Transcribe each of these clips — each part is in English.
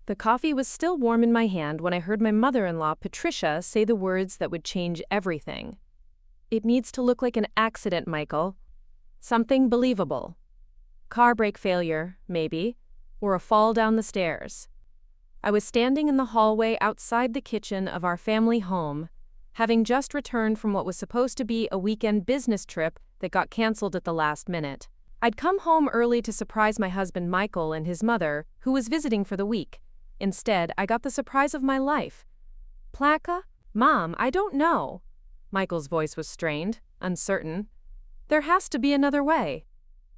The coffee was still warm in my hand when I heard my mother-in-law, Patricia, say the words that would change everything. It needs to look like an accident, Michael. Something believable. Car brake failure, maybe, or a fall down the stairs. I was standing in the hallway outside the kitchen of our family home, having just returned from what was supposed to be a weekend business trip that got canceled at the last minute. I'd come home early to surprise my husband Michael and his mother, who was visiting for the week. Instead, I got the surprise of my life. Plaka? Mom, I don't know. Michael's voice was strained, uncertain. There has to be another way.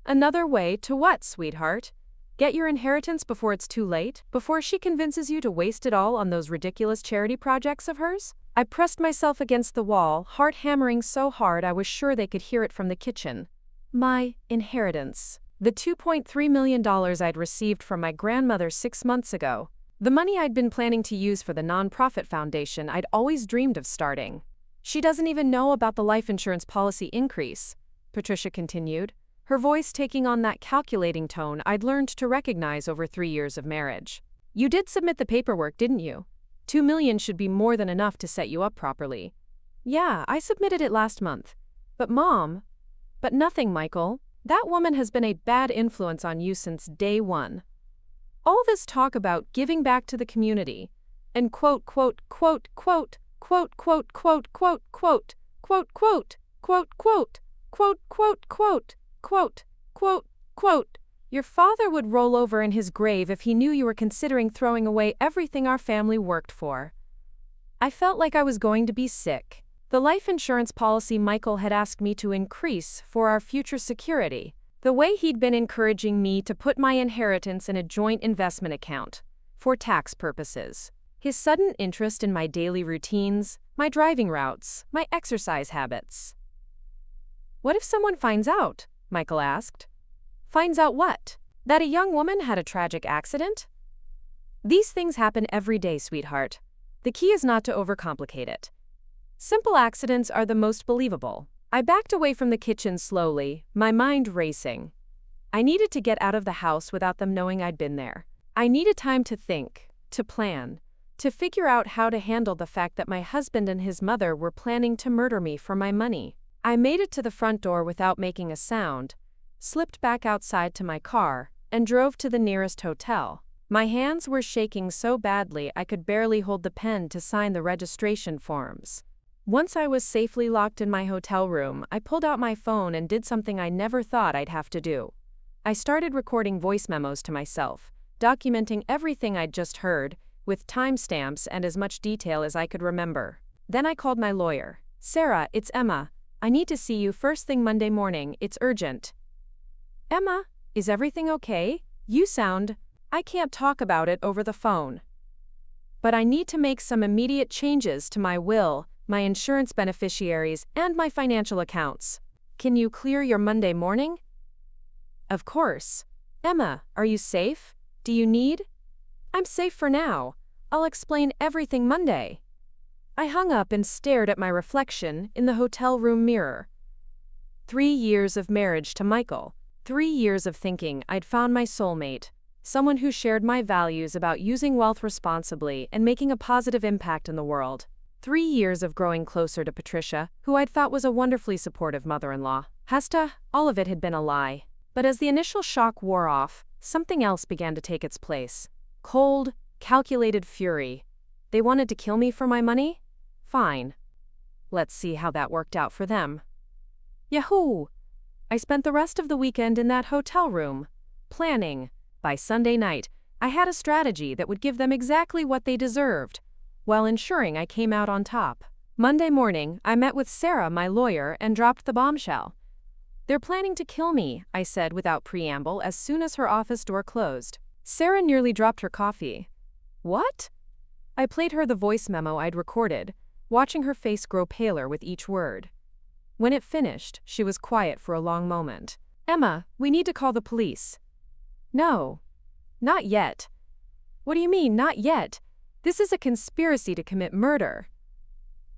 Another way to what, sweetheart? Get your inheritance before it's too late? Before she convinces you to waste it all on those ridiculous charity projects of hers? I pressed myself against the wall, heart hammering so hard I was sure they could hear it from the kitchen. My inheritance. The $2.3 million I'd received from my grandmother 6 months ago. The money I'd been planning to use for the nonprofit foundation I'd always dreamed of starting. She doesn't even know about the life insurance policy increase, Patricia continued, her voice taking on that calculating tone I'd learned to recognize over 3 years of marriage. You did submit the paperwork, didn't you? $2 million should be more than enough to set you up properly. Yeah, I submitted it last month. But Mom… But nothing, Michael. That woman has been a bad influence on you since day one. All this talk about giving back to the community, and quote, quote, quote, quote, quote, quote, quote, quote, quote, quote, quote, quote, quote, quote, quote, quote, quote, quote, quote. Your father would roll over in his grave if he knew you were considering throwing away everything our family worked for. I felt like I was going to be sick. The life insurance policy Michael had asked me to increase for our future security. The way he'd been encouraging me to put my inheritance in a joint investment account, for tax purposes. His sudden interest in my daily routines, my driving routes, my exercise habits. What if someone finds out? Michael asked. Finds out what? That a young woman had a tragic accident? These things happen every day, sweetheart. The key is not to overcomplicate it. Simple accidents are the most believable. I backed away from the kitchen slowly, my mind racing. I needed to get out of the house without them knowing I'd been there. I needed time to think, to plan, to figure out how to handle the fact that my husband and his mother were planning to murder me for my money. I made it to the front door without making a sound, slipped back outside to my car, and drove to the nearest hotel. My hands were shaking so badly I could barely hold the pen to sign the registration forms. Once I was safely locked in my hotel room, I pulled out my phone and did something I never thought I'd have to do. I started recording voice memos to myself, documenting everything I'd just heard, with timestamps and as much detail as I could remember. Then I called my lawyer. Sarah, it's Emma. I need to see you first thing Monday morning. It's urgent. Emma, is everything okay? You sound… I can't talk about it over the phone. But I need to make some immediate changes to my will, my insurance beneficiaries, and my financial accounts. Can you clear your Monday morning? Of course. Emma, are you safe? Do you need? I'm safe for now. I'll explain everything Monday. I hung up and stared at my reflection in the hotel room mirror. 3 years of marriage to Michael. 3 years of thinking I'd found my soulmate, someone who shared my values about using wealth responsibly and making a positive impact in the world. 3 years of growing closer to Patricia, who I'd thought was a wonderfully supportive mother-in-law. Hesta, all of it had been a lie. But as the initial shock wore off, something else began to take its place. Cold, calculated fury. They wanted to kill me for my money? Fine. Let's see how that worked out for them. Yahoo! I spent the rest of the weekend in that hotel room, planning. By Sunday night, I had a strategy that would give them exactly what they deserved, while ensuring I came out on top. Monday morning, I met with Sarah, my lawyer, and dropped the bombshell. They're planning to kill me, I said without preamble as soon as her office door closed. Sarah nearly dropped her coffee. What? I played her the voice memo I'd recorded, watching her face grow paler with each word. When it finished, she was quiet for a long moment. Emma, we need to call the police. No. Not yet. What do you mean, not yet? This is a conspiracy to commit murder.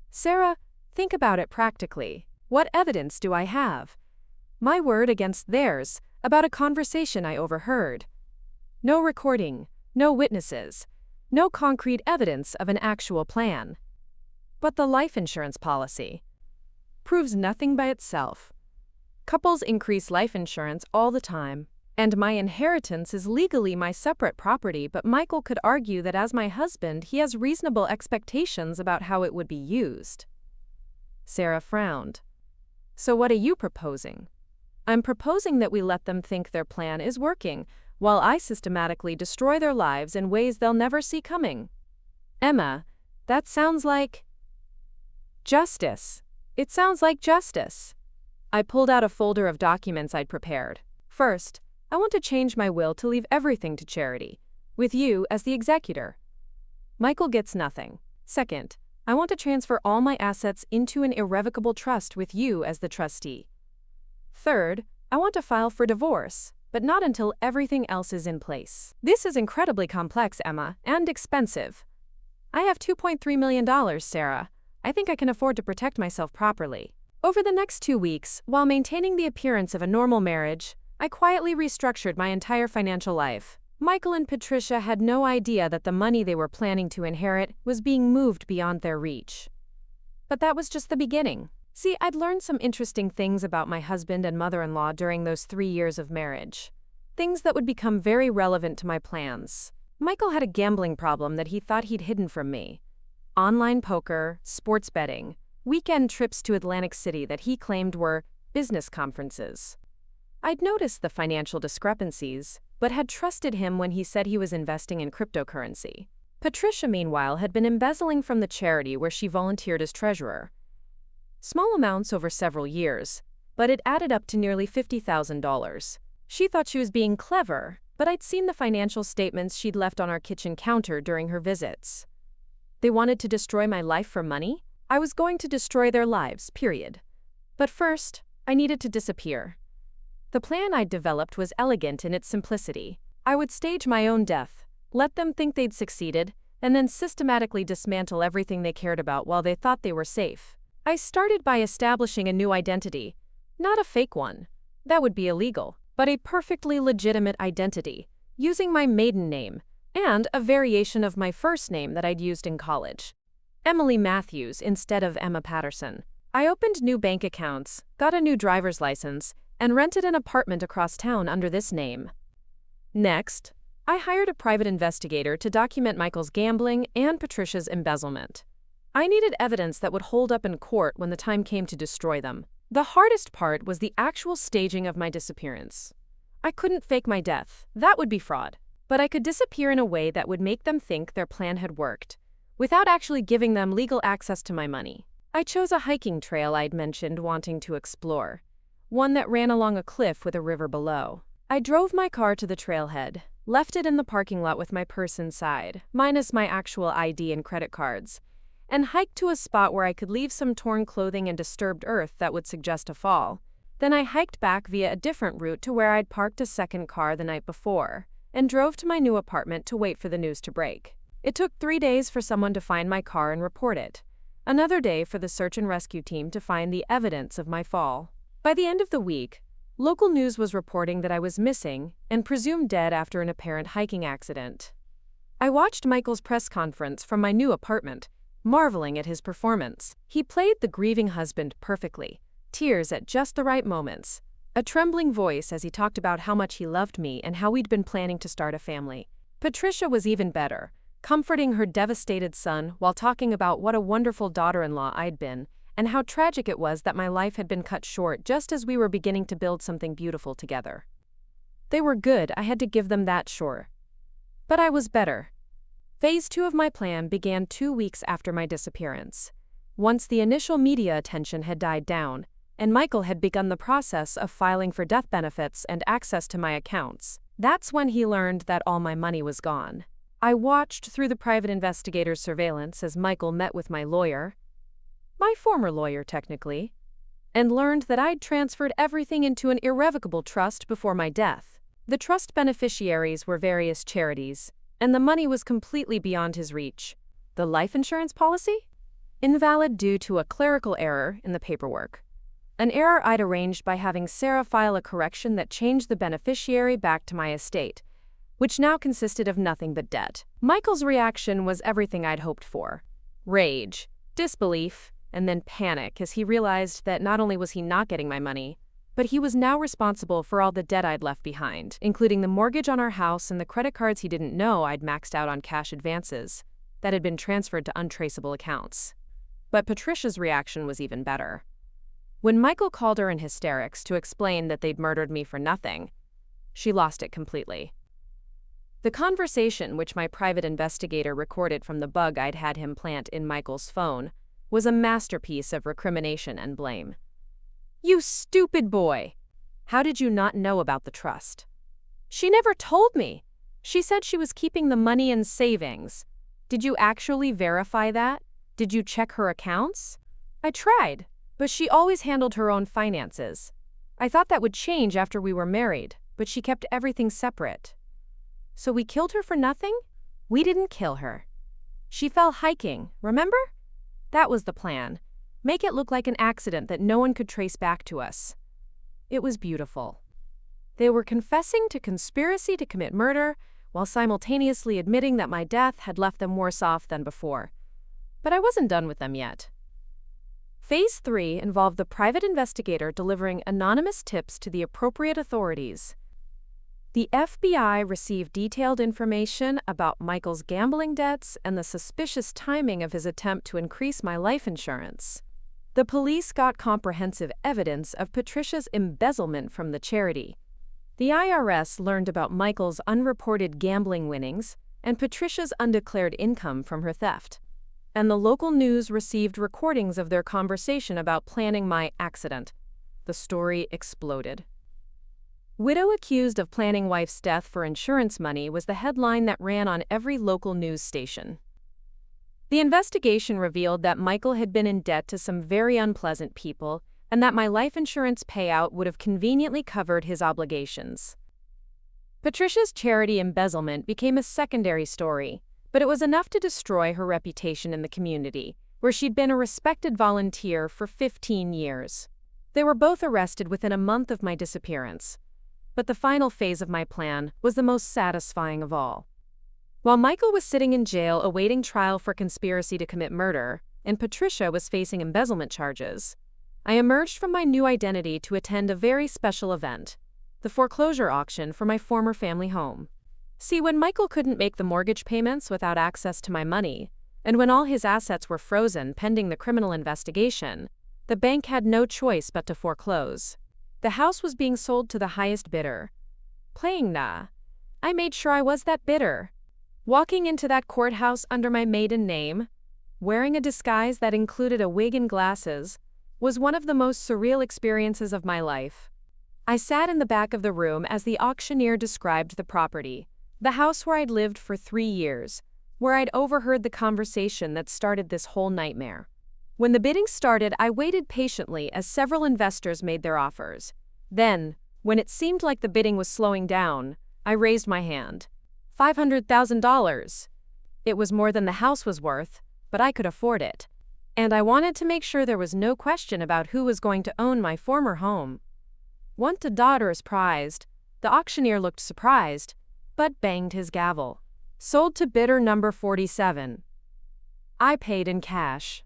Sarah, think about it practically. What evidence do I have? My word against theirs, about a conversation I overheard. No recording, no witnesses. No concrete evidence of an actual plan. But the life insurance policy proves nothing by itself. Couples increase life insurance all the time, and my inheritance is legally my separate property, but Michael could argue that as my husband, he has reasonable expectations about how it would be used. Sarah frowned. So what are you proposing? I'm proposing that we let them think their plan is working, while I systematically destroy their lives in ways they'll never see coming. Emma, that sounds like justice. It sounds like justice. I pulled out a folder of documents I'd prepared. First, I want to change my will to leave everything to charity, with you as the executor. Michael gets nothing. Second, I want to transfer all my assets into an irrevocable trust with you as the trustee. Third, I want to file for divorce, but not until everything else is in place. This is incredibly complex, Emma, and expensive. I have $2.3 million, Sarah. I think I can afford to protect myself properly. Over the next 2 weeks, while maintaining the appearance of a normal marriage, I quietly restructured my entire financial life. Michael and Patricia had no idea that the money they were planning to inherit was being moved beyond their reach. But that was just the beginning. See, I'd learned some interesting things about my husband and mother-in-law during those 3 years of marriage. Things that would become very relevant to my plans. Michael had a gambling problem that he thought he'd hidden from me. Online poker, sports betting, weekend trips to Atlantic City that he claimed were business conferences. I'd noticed the financial discrepancies, but had trusted him when he said he was investing in cryptocurrency. Patricia, meanwhile, had been embezzling from the charity where she volunteered as treasurer. Small amounts over several years, but it added up to nearly $50,000. She thought she was being clever, but I'd seen the financial statements she'd left on our kitchen counter during her visits. They wanted to destroy my life for money? I was going to destroy their lives, period. But first, I needed to disappear. The plan I'd developed was elegant in its simplicity. I would stage my own death, let them think they'd succeeded, and then systematically dismantle everything they cared about while they thought they were safe. I started by establishing a new identity, not a fake one. That would be illegal, but a perfectly legitimate identity, using my maiden name, and a variation of my first name that I'd used in college. Emily Matthews instead of Emma Patterson. I opened new bank accounts, got a new driver's license, and rented an apartment across town under this name. Next, I hired a private investigator to document Michael's gambling and Patricia's embezzlement. I needed evidence that would hold up in court when the time came to destroy them. The hardest part was the actual staging of my disappearance. I couldn't fake my death. That would be fraud. But I could disappear in a way that would make them think their plan had worked, without actually giving them legal access to my money. I chose a hiking trail I'd mentioned wanting to explore, one that ran along a cliff with a river below. I drove my car to the trailhead, left it in the parking lot with my purse inside, minus my actual ID and credit cards, and hiked to a spot where I could leave some torn clothing and disturbed earth that would suggest a fall. Then I hiked back via a different route to where I'd parked a second car the night before, and drove to my new apartment to wait for the news to break. It took 3 days for someone to find my car and report it. Another day for the search and rescue team to find the evidence of my fall. By the end of the week, local news was reporting that I was missing and presumed dead after an apparent hiking accident. I watched Michael's press conference from my new apartment, marveling at his performance. He played the grieving husband perfectly, tears at just the right moments, a trembling voice as he talked about how much he loved me and how we'd been planning to start a family. Patricia was even better, comforting her devastated son while talking about what a wonderful daughter-in-law I'd been, and how tragic it was that my life had been cut short just as we were beginning to build something beautiful together. They were good, I had to give them that, sure. But I was better. Phase 2 of my plan began 2 weeks after my disappearance. Once the initial media attention had died down, and Michael had begun the process of filing for death benefits and access to my accounts, that's when he learned that all my money was gone. I watched through the private investigator's surveillance as Michael met with my lawyer, my former lawyer technically, and learned that I'd transferred everything into an irrevocable trust before my death. The trust beneficiaries were various charities, and the money was completely beyond his reach. The life insurance policy? Invalid due to a clerical error in the paperwork. An error I'd arranged by having Sarah file a correction that changed the beneficiary back to my estate, which now consisted of nothing but debt. Michael's reaction was everything I'd hoped for: rage, disbelief, and then panic as he realized that not only was he not getting my money, but he was now responsible for all the debt I'd left behind, including the mortgage on our house and the credit cards he didn't know I'd maxed out on cash advances that had been transferred to untraceable accounts. But Patricia's reaction was even better. When Michael called her in hysterics to explain that they'd murdered me for nothing, she lost it completely. The conversation, which my private investigator recorded from the bug I'd had him plant in Michael's phone, was a masterpiece of recrimination and blame. "You stupid boy! How did you not know about the trust? She never told me. She said she was keeping the money in savings. Did you actually verify that? Did you check her accounts?" "I tried, but she always handled her own finances. I thought that would change after we were married, but she kept everything separate." "So we killed her for nothing?" "We didn't kill her. She fell hiking, remember? That was the plan. Make it look like an accident that no one could trace back to us." It was beautiful. They were confessing to conspiracy to commit murder while simultaneously admitting that my death had left them worse off than before. But I wasn't done with them yet. Phase 3 involved the private investigator delivering anonymous tips to the appropriate authorities. The FBI received detailed information about Michael's gambling debts and the suspicious timing of his attempt to increase my life insurance. The police got comprehensive evidence of Patricia's embezzlement from the charity. The IRS learned about Michael's unreported gambling winnings and Patricia's undeclared income from her theft. And the local news received recordings of their conversation about planning my accident. The story exploded. "Widow accused of planning wife's death for insurance money" was the headline that ran on every local news station. The investigation revealed that Michael had been in debt to some very unpleasant people and that my life insurance payout would have conveniently covered his obligations. Patricia's charity embezzlement became a secondary story, but it was enough to destroy her reputation in the community, where she'd been a respected volunteer for 15 years. They were both arrested within a month of my disappearance. But the final phase of my plan was the most satisfying of all. While Michael was sitting in jail awaiting trial for conspiracy to commit murder, and Patricia was facing embezzlement charges, I emerged from my new identity to attend a very special event, the foreclosure auction for my former family home. See, when Michael couldn't make the mortgage payments without access to my money, and when all his assets were frozen pending the criminal investigation, the bank had no choice but to foreclose. The house was being sold to the highest bidder. Playing I made sure I was that bidder. Walking into that courthouse under my maiden name, wearing a disguise that included a wig and glasses, was one of the most surreal experiences of my life. I sat in the back of the room as the auctioneer described the property, the house where I'd lived for 3 years, where I'd overheard the conversation that started this whole nightmare. When the bidding started, I waited patiently as several investors made their offers. Then, when it seemed like the bidding was slowing down, I raised my hand. $500,000. It was more than the house was worth, but I could afford it. And I wanted to make sure there was no question about who was going to own my former home. Once a daughter is prized, the auctioneer looked surprised, but banged his gavel. Sold to bidder number 47. I paid in cash.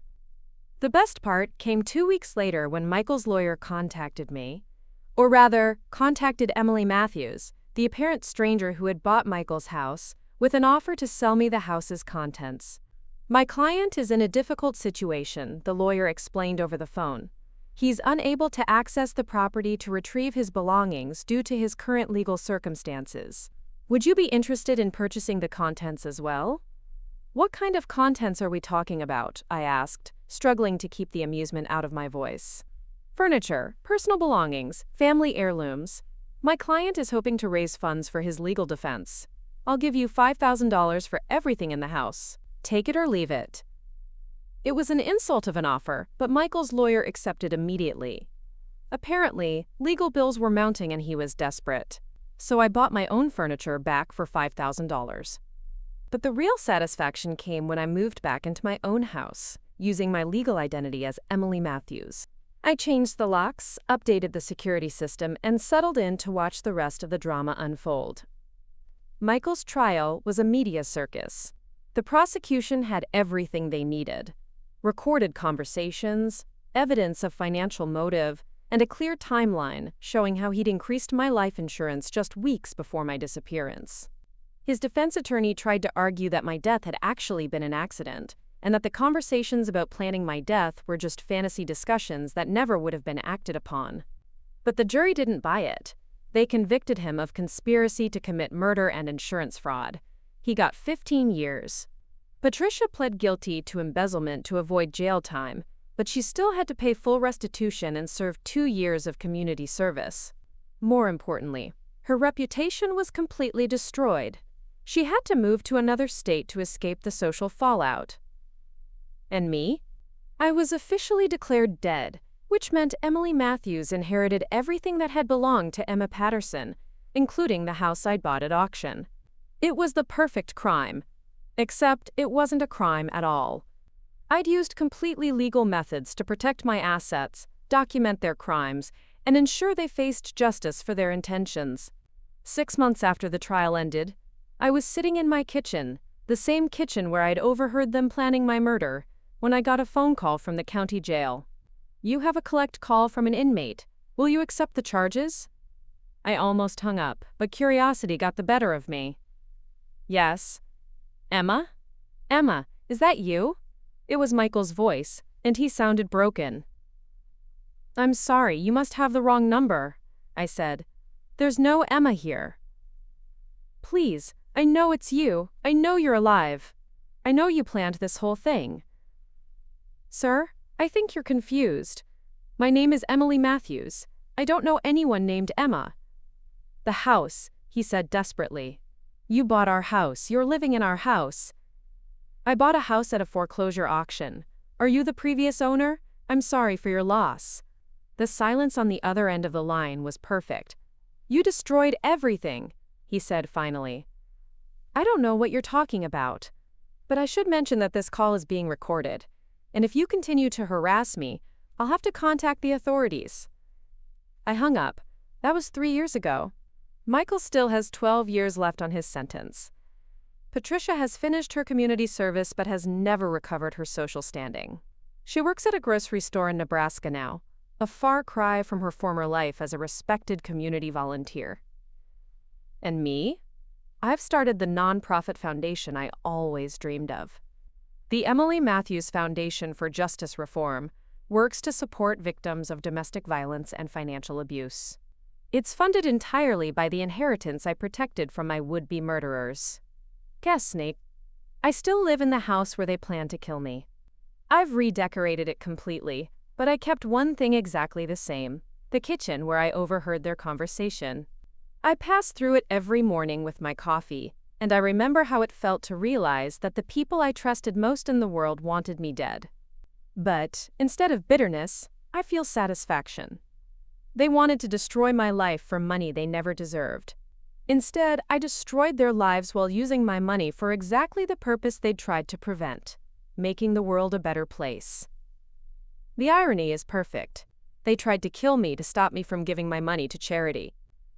The best part came 2 weeks later when Michael's lawyer contacted me, or rather, contacted Emily Matthews, the apparent stranger who had bought Michael's house, with an offer to sell me the house's contents. "My client is in a difficult situation," the lawyer explained over the phone. "He's unable to access the property to retrieve his belongings due to his current legal circumstances. Would you be interested in purchasing the contents as well?" "What kind of contents are we talking about?" I asked, struggling to keep the amusement out of my voice. "Furniture, personal belongings, family heirlooms. My client is hoping to raise funds for his legal defense. I'll give you $5,000 for everything in the house. Take it or leave it." It was an insult of an offer, but Michael's lawyer accepted immediately. Apparently, legal bills were mounting and he was desperate. So I bought my own furniture back for $5,000. But the real satisfaction came when I moved back into my own house, using my legal identity as Emily Matthews. I changed the locks, updated the security system, and settled in to watch the rest of the drama unfold. Michael's trial was a media circus. The prosecution had everything they needed: recorded conversations, evidence of financial motive, and a clear timeline showing how he'd increased my life insurance just weeks before my disappearance. His defense attorney tried to argue that my death had actually been an accident, and that the conversations about planning my death were just fantasy discussions that never would have been acted upon. But the jury didn't buy it. They convicted him of conspiracy to commit murder and insurance fraud. He got 15 years. Patricia pled guilty to embezzlement to avoid jail time, but she still had to pay full restitution and serve 2 years of community service. More importantly, her reputation was completely destroyed. She had to move to another state to escape the social fallout. And me? I was officially declared dead, which meant Emily Matthews inherited everything that had belonged to Emma Patterson, including the house I'd bought at auction. It was the perfect crime, except it wasn't a crime at all. I'd used completely legal methods to protect my assets, document their crimes, and ensure they faced justice for their intentions. 6 months after the trial ended, I was sitting in my kitchen, the same kitchen where I'd overheard them planning my murder, when I got a phone call from the county jail. "You have a collect call from an inmate. Will you accept the charges?" I almost hung up, but curiosity got the better of me. "Yes." "Emma? Emma, is that you?" It was Michael's voice, and he sounded broken. "I'm sorry, you must have the wrong number," I said. "There's no Emma here." "Please, I know it's you. I know you're alive. I know you planned this whole thing." "Sir, I think you're confused. My name is Emily Matthews. I don't know anyone named Emma." "The house," he said desperately. "You bought our house. You're living in our house." "I bought a house at a foreclosure auction. Are you the previous owner? I'm sorry for your loss." The silence on the other end of the line was perfect. "You destroyed everything," he said finally. "I don't know what you're talking about. But I should mention that this call is being recorded, and if you continue to harass me, I'll have to contact the authorities." I hung up. That was 3 years ago. Michael still has 12 years left on his sentence. Patricia has finished her community service but has never recovered her social standing. She works at a grocery store in Nebraska now, a far cry from her former life as a respected community volunteer. And me? I've started the nonprofit foundation I always dreamed of. The Emily Matthews Foundation for Justice Reform works to support victims of domestic violence and financial abuse. It's funded entirely by the inheritance I protected from my would-be murderers. Guess, Snake. I still live in the house where they plan to kill me. I've redecorated it completely, but I kept one thing exactly the same: the kitchen where I overheard their conversation. I pass through it every morning with my coffee, and I remember how it felt to realize that the people I trusted most in the world wanted me dead. But, instead of bitterness, I feel satisfaction. They wanted to destroy my life for money they never deserved. Instead, I destroyed their lives while using my money for exactly the purpose they'd tried to prevent: making the world a better place. The irony is perfect. They tried to kill me to stop me from giving my money to charity.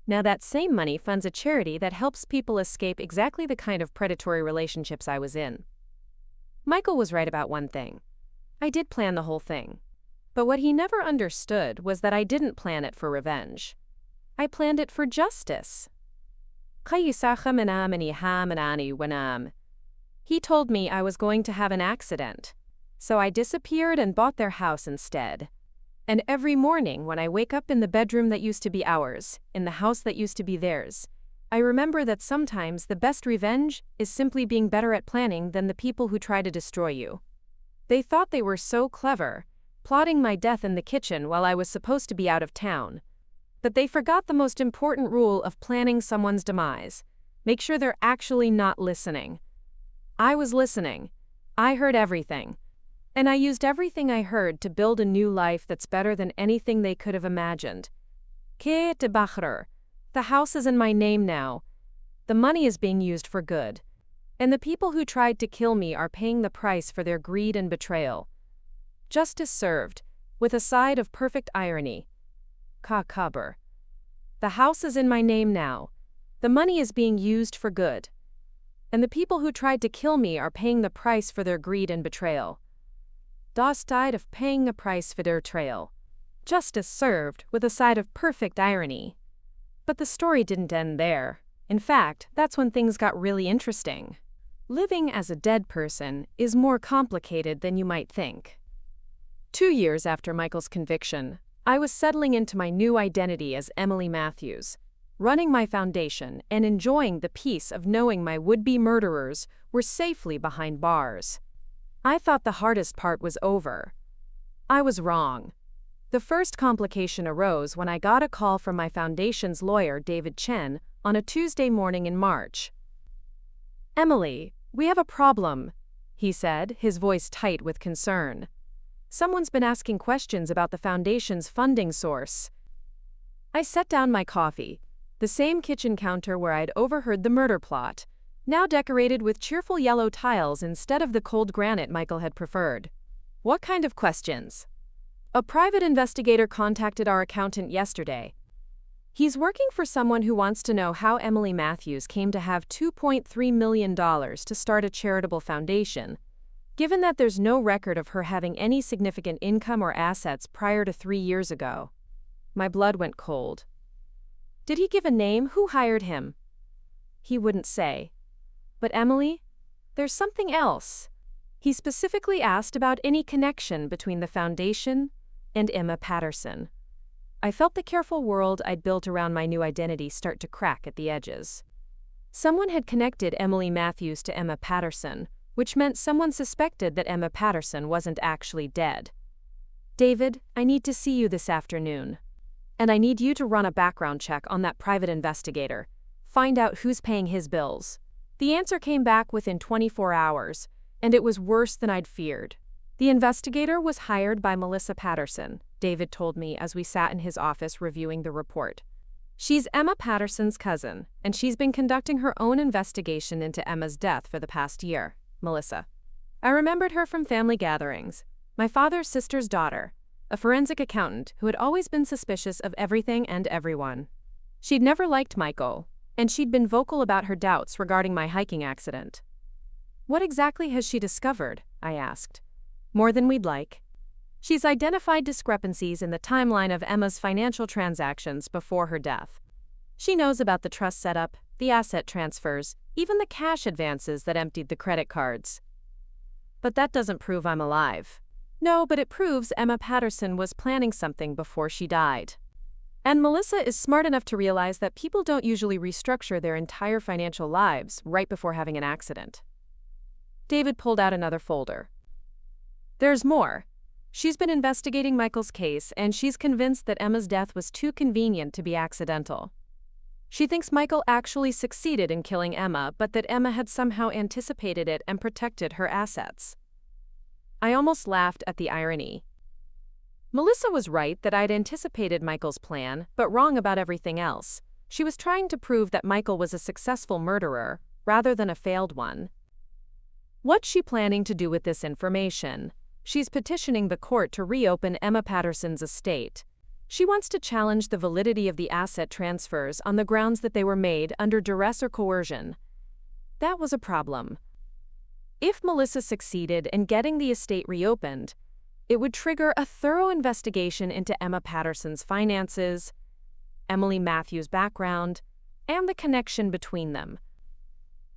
Now that same money funds a charity that helps people escape exactly the kind of predatory relationships I was in. Michael was right about one thing. I did plan the whole thing. But what he never understood was that I didn't plan it for revenge. I planned it for justice. He told me I was going to have an accident, so I disappeared and bought their house instead. And every morning when I wake up in the bedroom that used to be ours, in the house that used to be theirs, I remember that sometimes the best revenge is simply being better at planning than the people who try to destroy you. They thought they were so clever, plotting my death in the kitchen while I was supposed to be out of town. But they forgot the most important rule of planning someone's demise: make sure they're actually not listening. I was listening. I heard everything. And I used everything I heard to build a new life that's better than anything they could have imagined. The house is in my name now. The money is being used for good. And the people who tried to kill me are paying the price for their greed and betrayal. Justice served, with a side of perfect irony. The house is in my name now. The money is being used for good. And the people who tried to kill me are paying the price for their greed and betrayal. Das died of paying the price for their betrayal. Justice served with a side of perfect irony. But the story didn't end there. In fact, that's when things got really interesting. Living as a dead person is more complicated than you might think. 2 years after Michael's conviction, I was settling into my new identity as Emily Matthews, running my foundation and enjoying the peace of knowing my would-be murderers were safely behind bars. I thought the hardest part was over. I was wrong. The first complication arose when I got a call from my foundation's lawyer, David Chen, on a Tuesday morning in March. "Emily, we have a problem," he said, his voice tight with concern. "Someone's been asking questions about the foundation's funding source." I set down my coffee, the same kitchen counter where I'd overheard the murder plot, now decorated with cheerful yellow tiles instead of the cold granite Michael had preferred. "What kind of questions?" "A private investigator contacted our accountant yesterday. He's working for someone who wants to know how Emily Matthews came to have $2.3 million to start a charitable foundation, given that there's no record of her having any significant income or assets prior to 3 years ago." My blood went cold. "Did he give a name? Who hired him?" "He wouldn't say." "But Emily, there's something else." He specifically asked about any connection between the foundation and Emma Patterson. I felt the careful world I'd built around my new identity start to crack at the edges. Someone had connected Emily Matthews to Emma Patterson, which meant someone suspected that Emma Patterson wasn't actually dead. "David, I need to see you this afternoon. And I need you to run a background check on that private investigator. Find out who's paying his bills." The answer came back within 24 hours, and it was worse than I'd feared. The investigator was hired by Melissa Patterson, David told me as we sat in his office reviewing the report. "She's Emma Patterson's cousin, and she's been conducting her own investigation into Emma's death for the past year." Melissa. I remembered her from family gatherings. My father's sister's daughter, a forensic accountant who had always been suspicious of everything and everyone. She'd never liked Michael, and she'd been vocal about her doubts regarding my hiking accident. "What exactly has she discovered?" I asked. "More than we'd like. She's identified discrepancies in the timeline of Emma's financial transactions before her death. She knows about the trust setup, the asset transfers, even the cash advances that emptied the credit cards." "But that doesn't prove I'm alive." "No, but it proves Emma Patterson was planning something before she died. And Melissa is smart enough to realize that people don't usually restructure their entire financial lives right before having an accident." David pulled out another folder. "There's more. She's been investigating Michael's case, and she's convinced that Emma's death was too convenient to be accidental. She thinks Michael actually succeeded in killing Emma, but that Emma had somehow anticipated it and protected her assets." I almost laughed at the irony. Melissa was right that I'd anticipated Michael's plan, but wrong about everything else. She was trying to prove that Michael was a successful murderer, rather than a failed one. What's she planning to do with this information? She's petitioning the court to reopen Emma Patterson's estate. She wants to challenge the validity of the asset transfers on the grounds that they were made under duress or coercion. That was a problem. If Melissa succeeded in getting the estate reopened, it would trigger a thorough investigation into Emma Patterson's finances, Emily Matthews' background, and the connection between them.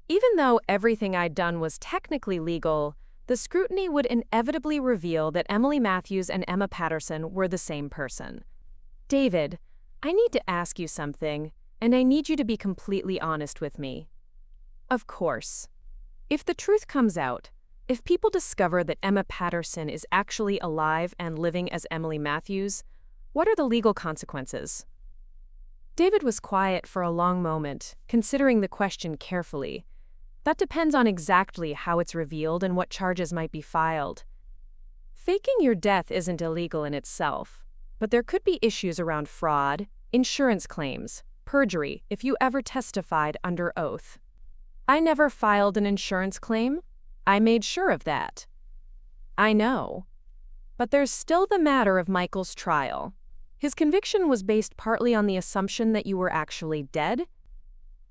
Even though everything I'd done was technically legal, the scrutiny would inevitably reveal that Emily Matthews and Emma Patterson were the same person. "David, I need to ask you something, and I need you to be completely honest with me." "Of course. If the truth comes out, if people discover that Emma Patterson is actually alive and living as Emily Matthews, what are the legal consequences?" David was quiet for a long moment, considering the question carefully. "That depends on exactly how it's revealed and what charges might be filed. Faking your death isn't illegal in itself, but there could be issues around fraud, insurance claims, perjury if you ever testified under oath." "I never filed an insurance claim. I made sure of that." "I know. But there's still the matter of Michael's trial. His conviction was based partly on the assumption that you were actually dead."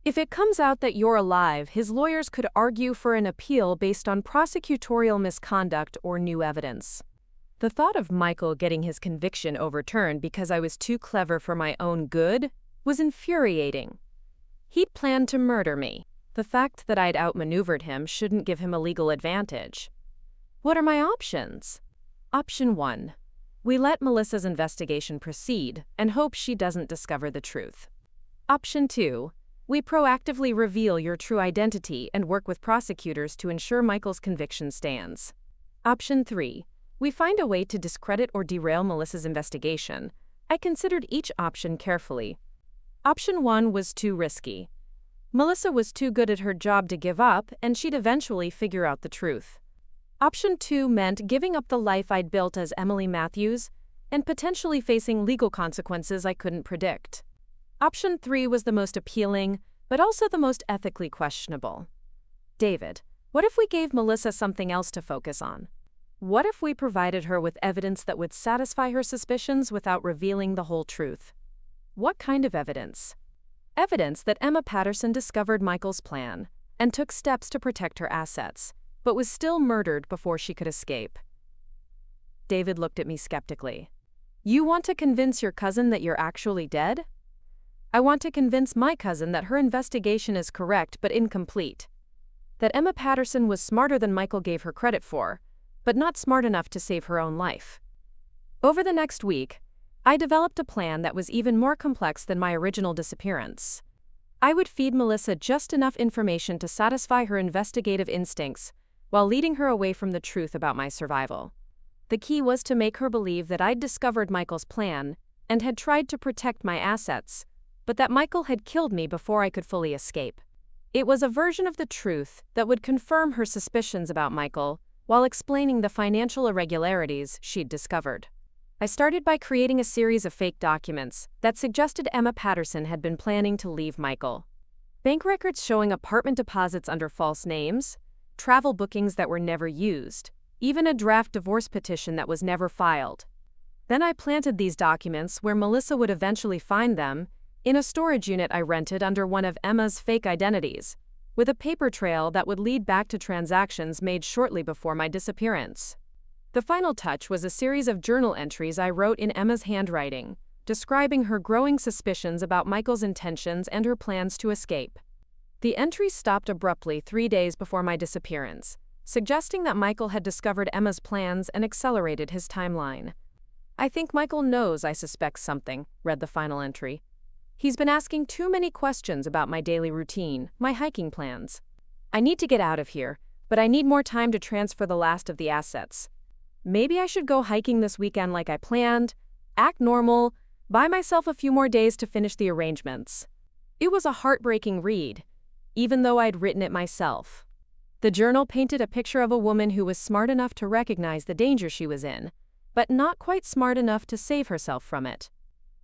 If it comes out that you're alive, his lawyers could argue for an appeal based on prosecutorial misconduct or new evidence. The thought of Michael getting his conviction overturned because I was too clever for my own good was infuriating. He'd planned to murder me. The fact that I'd outmaneuvered him shouldn't give him a legal advantage. What are my options? Option 1. We let Melissa's investigation proceed and hope she doesn't discover the truth. Option 2. We proactively reveal your true identity and work with prosecutors to ensure Michael's conviction stands. Option 3. We find a way to discredit or derail Melissa's investigation. I considered each option carefully. Option 1 was too risky. Melissa was too good at her job to give up, and she'd eventually figure out the truth. Option 2 meant giving up the life I'd built as Emily Matthews and potentially facing legal consequences I couldn't predict. Option 3 was the most appealing, but also the most ethically questionable. David, what if we gave Melissa something else to focus on? What if we provided her with evidence that would satisfy her suspicions without revealing the whole truth? What kind of evidence? Evidence that Emma Patterson discovered Michael's plan and took steps to protect her assets, but was still murdered before she could escape. David looked at me skeptically. You want to convince your cousin that you're actually dead? I want to convince my cousin that her investigation is correct but incomplete. That Emma Patterson was smarter than Michael gave her credit for, but not smart enough to save her own life. Over the next week, I developed a plan that was even more complex than my original disappearance. I would feed Melissa just enough information to satisfy her investigative instincts while leading her away from the truth about my survival. The key was to make her believe that I'd discovered Michael's plan and had tried to protect my assets, but that Michael had killed me before I could fully escape. It was a version of the truth that would confirm her suspicions about Michael while explaining the financial irregularities she'd discovered. I started by creating a series of fake documents that suggested Emma Patterson had been planning to leave Michael. Bank records showing apartment deposits under false names, travel bookings that were never used, even a draft divorce petition that was never filed. Then I planted these documents where Melissa would eventually find them, in a storage unit I rented under one of Emma's fake identities, with a paper trail that would lead back to transactions made shortly before my disappearance. The final touch was a series of journal entries I wrote in Emma's handwriting, describing her growing suspicions about Michael's intentions and her plans to escape. The entries stopped abruptly 3 days before my disappearance, suggesting that Michael had discovered Emma's plans and accelerated his timeline. I think Michael knows I suspect something, read the final entry. He's been asking too many questions about my daily routine, my hiking plans. I need to get out of here, but I need more time to transfer the last of the assets. Maybe I should go hiking this weekend like I planned, act normal, buy myself a few more days to finish the arrangements. It was a heartbreaking read, even though I'd written it myself. The journal painted a picture of a woman who was smart enough to recognize the danger she was in, but not quite smart enough to save herself from it.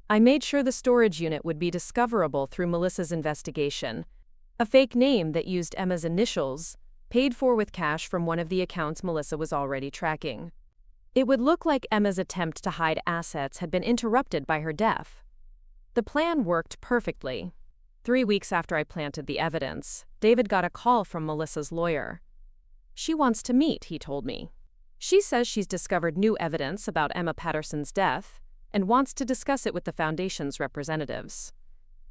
I made sure the storage unit would be discoverable through Melissa's investigation, a fake name that used Emma's initials, paid for with cash from one of the accounts Melissa was already tracking. It would look like Emma's attempt to hide assets had been interrupted by her death. The plan worked perfectly. 3 weeks after I planted the evidence, David got a call from Melissa's lawyer. She wants to meet, he told me. She says she's discovered new evidence about Emma Patterson's death and wants to discuss it with the Foundation's representatives.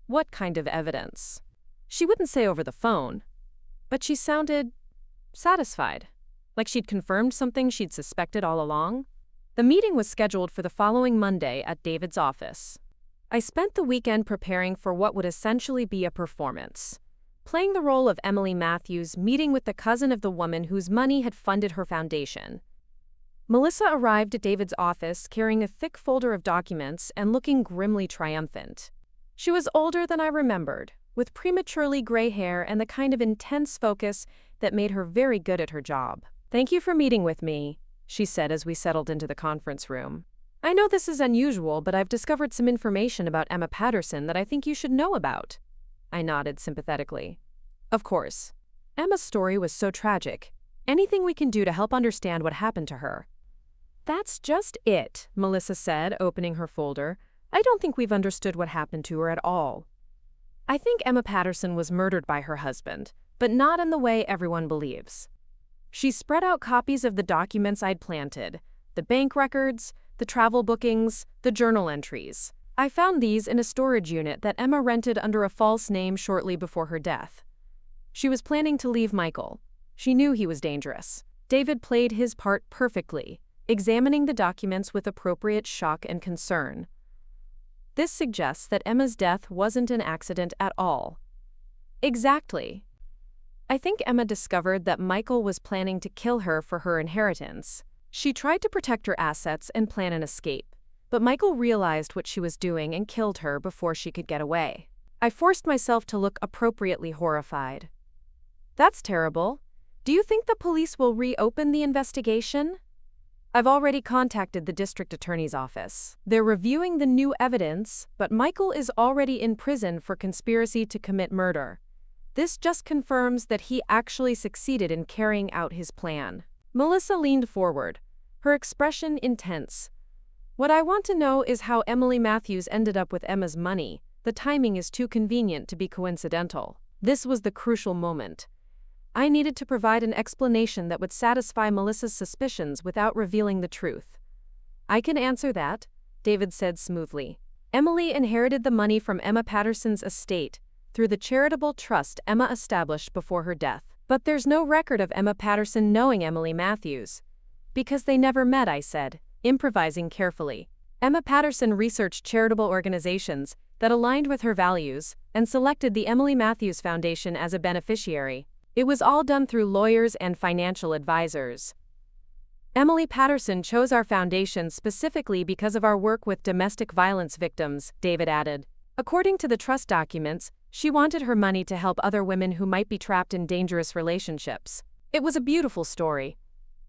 What kind of evidence? She wouldn't say over the phone, but she sounded satisfied, like she'd confirmed something she'd suspected all along. The meeting was scheduled for the following Monday at David's office. I spent the weekend preparing for what would essentially be a performance, playing the role of Emily Matthews, meeting with the cousin of the woman whose money had funded her foundation. Melissa arrived at David's office carrying a thick folder of documents and looking grimly triumphant. She was older than I remembered, with prematurely gray hair and the kind of intense focus that made her very good at her job. "Thank you for meeting with me," she said as we settled into the conference room. "I know this is unusual, but I've discovered some information about Emma Patterson that I think you should know about." I nodded sympathetically. "Of course. Emma's story was so tragic. Anything we can do to help understand what happened to her." "That's just it," Melissa said, opening her folder. "I don't think we've understood what happened to her at all." I think Emma Patterson was murdered by her husband, but not in the way everyone believes. She spread out copies of the documents I'd planted, the bank records, the travel bookings, the journal entries. I found these in a storage unit that Emma rented under a false name shortly before her death. She was planning to leave Michael. She knew he was dangerous. David played his part perfectly, examining the documents with appropriate shock and concern. This suggests that Emma's death wasn't an accident at all. Exactly. I think Emma discovered that Michael was planning to kill her for her inheritance. She tried to protect her assets and plan an escape, but Michael realized what she was doing and killed her before she could get away. I forced myself to look appropriately horrified. That's terrible. Do you think the police will reopen the investigation? I've already contacted the district attorney's office. They're reviewing the new evidence, but Michael is already in prison for conspiracy to commit murder. This just confirms that he actually succeeded in carrying out his plan. Melissa leaned forward, her expression intense. What I want to know is how Emily Matthews ended up with Emma's money. The timing is too convenient to be coincidental. This was the crucial moment. I needed to provide an explanation that would satisfy Melissa's suspicions without revealing the truth. I can answer that, David said smoothly. Emily inherited the money from Emma Patterson's estate through the charitable trust Emma established before her death. But there's no record of Emma Patterson knowing Emily Matthews. Because they never met, I said, improvising carefully. Emma Patterson researched charitable organizations that aligned with her values and selected the Emily Matthews Foundation as a beneficiary. It was all done through lawyers and financial advisors. Emily Patterson chose our foundation specifically because of our work with domestic violence victims, David added. According to the trust documents, she wanted her money to help other women who might be trapped in dangerous relationships. It was a beautiful story.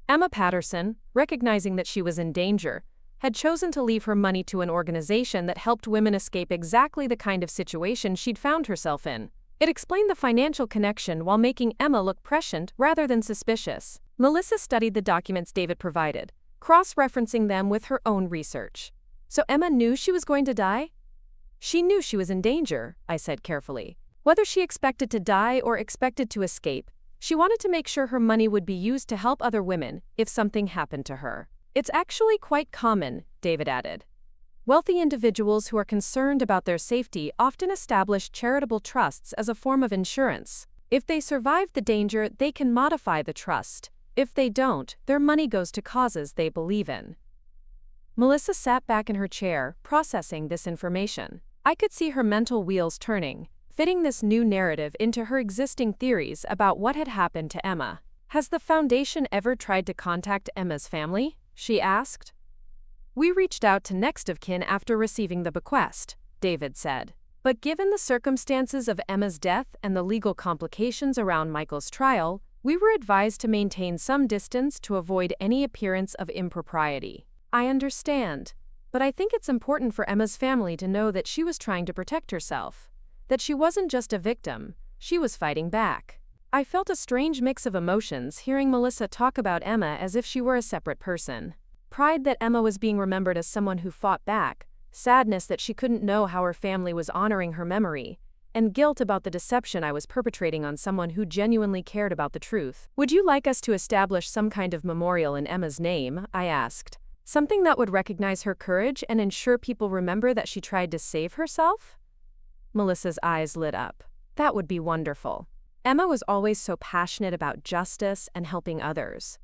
Emma Patterson, recognizing that she was in danger, had chosen to leave her money to an organization that helped women escape exactly the kind of situation she'd found herself in. It explained the financial connection while making Emma look prescient rather than suspicious. Melissa studied the documents David provided, cross-referencing them with her own research. So Emma knew she was going to die? She knew she was in danger, I said carefully. Whether she expected to die or expected to escape, she wanted to make sure her money would be used to help other women if something happened to her. It's actually quite common, David added. Wealthy individuals who are concerned about their safety often establish charitable trusts as a form of insurance. If they survive the danger, they can modify the trust. If they don't, their money goes to causes they believe in. Melissa sat back in her chair, processing this information. I could see her mental wheels turning, fitting this new narrative into her existing theories about what had happened to Emma. Has the foundation ever tried to contact Emma's family? She asked. We reached out to next of kin after receiving the bequest, David said. But given the circumstances of Emma's death and the legal complications around Michael's trial, we were advised to maintain some distance to avoid any appearance of impropriety. I understand, but I think it's important for Emma's family to know that she was trying to protect herself, that she wasn't just a victim, she was fighting back. I felt a strange mix of emotions hearing Melissa talk about Emma as if she were a separate person. Pride that Emma was being remembered as someone who fought back, sadness that she couldn't know how her family was honoring her memory, and guilt about the deception I was perpetrating on someone who genuinely cared about the truth. Would you like us to establish some kind of memorial in Emma's name? I asked. Something that would recognize her courage and ensure people remember that she tried to save herself? Melissa's eyes lit up. That would be wonderful. Emma was always so passionate about justice and helping others.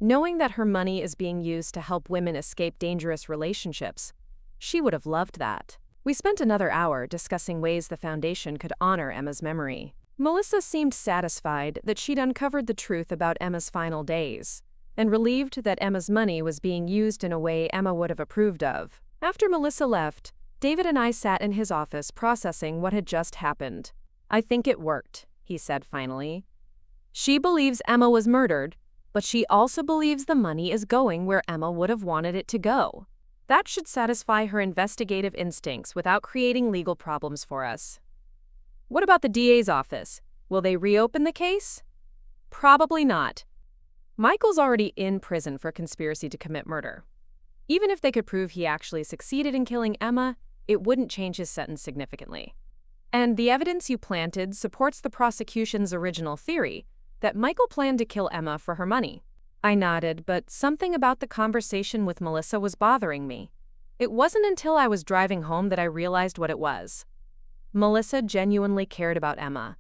Knowing that her money is being used to help women escape dangerous relationships, she would have loved that. We spent another hour discussing ways the foundation could honor Emma's memory. Melissa seemed satisfied that she'd uncovered the truth about Emma's final days, and relieved that Emma's money was being used in a way Emma would have approved of. After Melissa left, David and I sat in his office processing what had just happened. I think it worked, he said finally. She believes Emma was murdered, but she also believes the money is going where Emma would have wanted it to go. That should satisfy her investigative instincts without creating legal problems for us. What about the DA's office? Will they reopen the case? Probably not. Michael's already in prison for conspiracy to commit murder. Even if they could prove he actually succeeded in killing Emma, it wouldn't change his sentence significantly. And the evidence you planted supports the prosecution's original theory that Michael planned to kill Emma for her money. I nodded, but something about the conversation with Melissa was bothering me. It wasn't until I was driving home that I realized what it was. Melissa genuinely cared about Emma.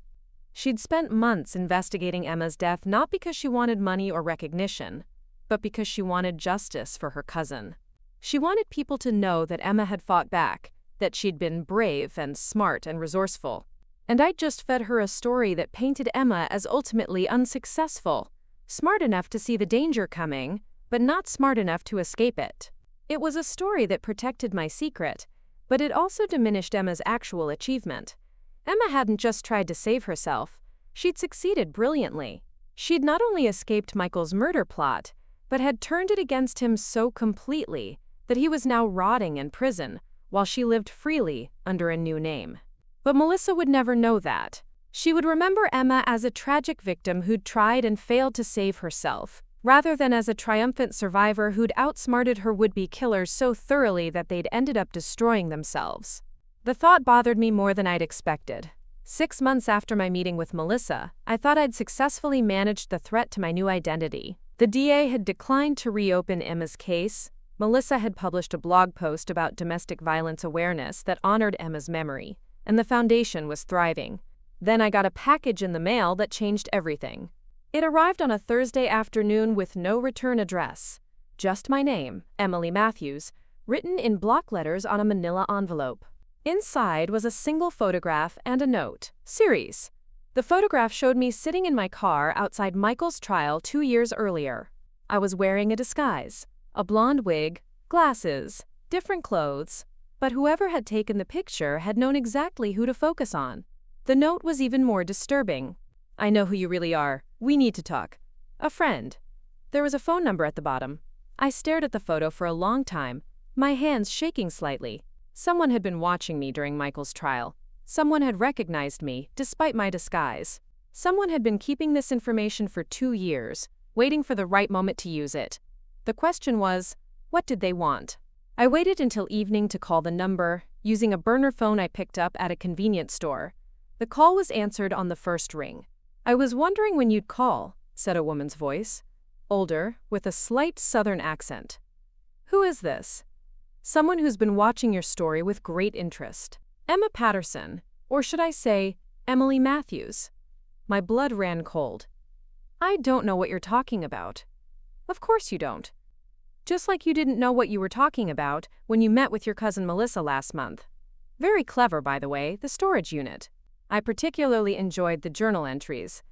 She'd spent months investigating Emma's death not because she wanted money or recognition, but because she wanted justice for her cousin. She wanted people to know that Emma had fought back, that she'd been brave and smart and resourceful. And I'd just fed her a story that painted Emma as ultimately unsuccessful, smart enough to see the danger coming, but not smart enough to escape it. It was a story that protected my secret, but it also diminished Emma's actual achievement. Emma hadn't just tried to save herself, she'd succeeded brilliantly. She'd not only escaped Michael's murder plot, but had turned it against him so completely that he was now rotting in prison, while she lived freely under a new name. But Melissa would never know that. She would remember Emma as a tragic victim who'd tried and failed to save herself, rather than as a triumphant survivor who'd outsmarted her would-be killers so thoroughly that they'd ended up destroying themselves. The thought bothered me more than I'd expected. 6 months after my meeting with Melissa, I thought I'd successfully managed the threat to my new identity. The DA had declined to reopen Emma's case. Melissa had published a blog post about domestic violence awareness that honored Emma's memory, and the foundation was thriving. Then I got a package in the mail that changed everything. It arrived on a Thursday afternoon with no return address. Just my name, Emily Matthews, written in block letters on a manila envelope. Inside was a single photograph and a note. Series. The photograph showed me sitting in my car outside Michael's trial 2 years earlier. I was wearing a disguise. A blonde wig, glasses, different clothes, but whoever had taken the picture had known exactly who to focus on. The note was even more disturbing. I know who you really are. We need to talk. A friend. There was a phone number at the bottom. I stared at the photo for a long time, my hands shaking slightly. Someone had been watching me during Michael's trial. Someone had recognized me, despite my disguise. Someone had been keeping this information for 2 years, waiting for the right moment to use it. The question was, what did they want? I waited until evening to call the number, using a burner phone I picked up at a convenience store. The call was answered on the first ring. "I was wondering when you'd call," said a woman's voice, older, with a slight southern accent. "Who is this?" "Someone who's been watching your story with great interest. Emma Patterson, or should I say, Emily Matthews." My blood ran cold. "I don't know what you're talking about." "Of course you don't. Just like you didn't know what you were talking about when you met with your cousin Melissa last month. Very clever, by the way, the storage unit. I particularly enjoyed the journal entries.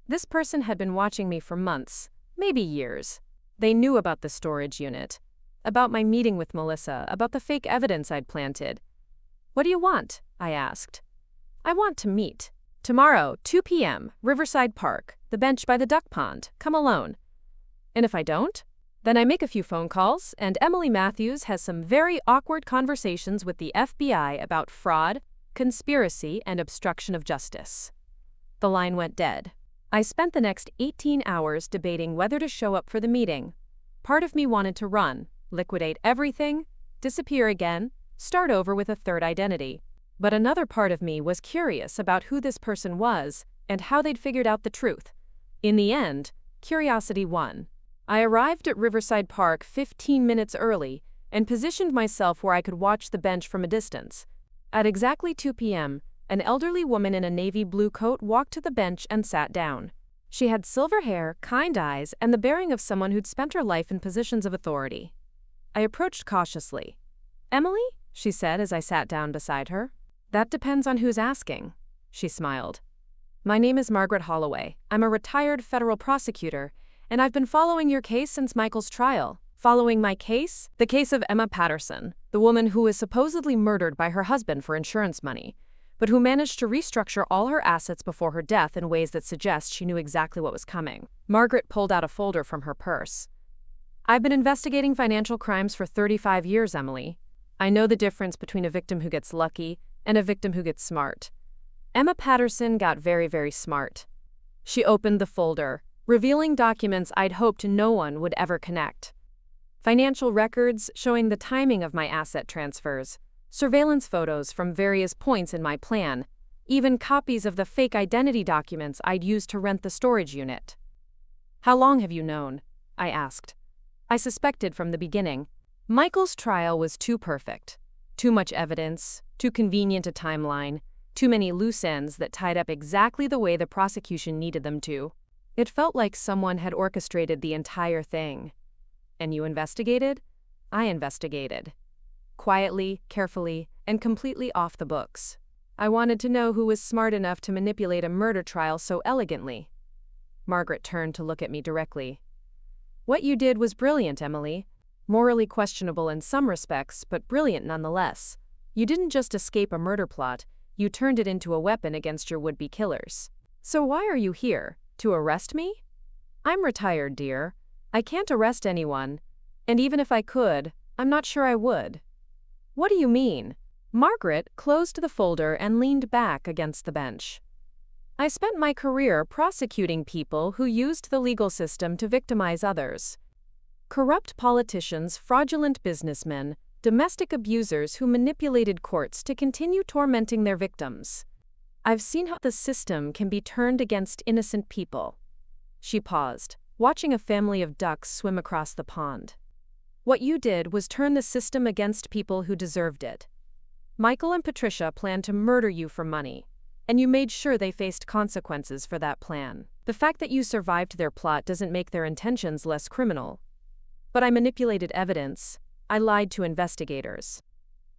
This person had been watching me for months, maybe years. They knew about the storage unit, about my meeting with Melissa, about the fake evidence I'd planted. "What do you want?" I asked. "I want to meet. Tomorrow, 2 p.m., Riverside Park, the bench by the duck pond. Come alone." "And if I don't?" "Then I make a few phone calls, and Emily Matthews has some very awkward conversations with the FBI about fraud, conspiracy, and obstruction of justice." The line went dead. I spent the next 18 hours debating whether to show up for the meeting. Part of me wanted to run, liquidate everything, disappear again, start over with a third identity. But another part of me was curious about who this person was and how they'd figured out the truth. In the end, curiosity won. I arrived at Riverside Park 15 minutes early and positioned myself where I could watch the bench from a distance. At exactly 2 p.m., an elderly woman in a navy blue coat walked to the bench and sat down. She had silver hair, kind eyes, and the bearing of someone who'd spent her life in positions of authority. I approached cautiously. "Emily?" she said as I sat down beside her. "That depends on who's asking," she smiled. "My name is Margaret Holloway. I'm a retired federal prosecutor, and I've been following your case since Michael's trial." "Following my case?" "The case of Emma Patterson, the woman who was supposedly murdered by her husband for insurance money, but who managed to restructure all her assets before her death in ways that suggest she knew exactly what was coming." Margaret pulled out a folder from her purse. "I've been investigating financial crimes for 35 years, Emily. I know the difference between a victim who gets lucky and a victim who gets smart. Emma Patterson got very, very smart." She opened the folder, revealing documents I'd hoped no one would ever connect. Financial records showing the timing of my asset transfers, surveillance photos from various points in my plan, even copies of the fake identity documents I'd used to rent the storage unit. "How long have you known?" I asked. I suspected from the beginning. Michael's trial was too perfect. Too much evidence, too convenient a timeline, too many loose ends that tied up exactly the way the prosecution needed them to. It felt like someone had orchestrated the entire thing. "And you investigated?" I investigated. Quietly, carefully, and completely off the books. I wanted to know who was smart enough to manipulate a murder trial so elegantly. Margaret turned to look at me directly. "What you did was brilliant, Emily. Morally questionable in some respects, but brilliant nonetheless. You didn't just escape a murder plot, you turned it into a weapon against your would-be killers. So why are you here? To arrest me?" "I'm retired, dear. I can't arrest anyone. And even if I could, I'm not sure I would." "What do you mean?" Margaret closed the folder and leaned back against the bench. "I spent my career prosecuting people who used the legal system to victimize others. Corrupt politicians, fraudulent businessmen, domestic abusers who manipulated courts to continue tormenting their victims. I've seen how the system can be turned against innocent people." She paused, watching a family of ducks swim across the pond. "What you did was turn the system against people who deserved it. Michael and Patricia planned to murder you for money, and you made sure they faced consequences for that plan. The fact that you survived their plot doesn't make their intentions less criminal. But I manipulated evidence. I lied to investigators.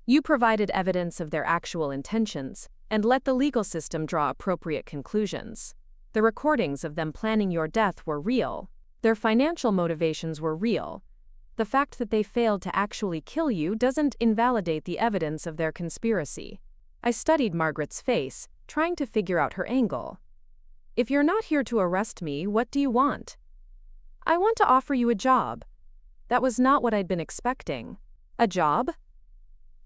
You provided evidence of their actual intentions, and let the legal system draw appropriate conclusions. The recordings of them planning your death were real. Their financial motivations were real. The fact that they failed to actually kill you doesn't invalidate the evidence of their conspiracy." I studied Margaret's face, trying to figure out her angle. "If you're not here to arrest me, what do you want?" "I want to offer you a job." That was not what I'd been expecting. "A job?"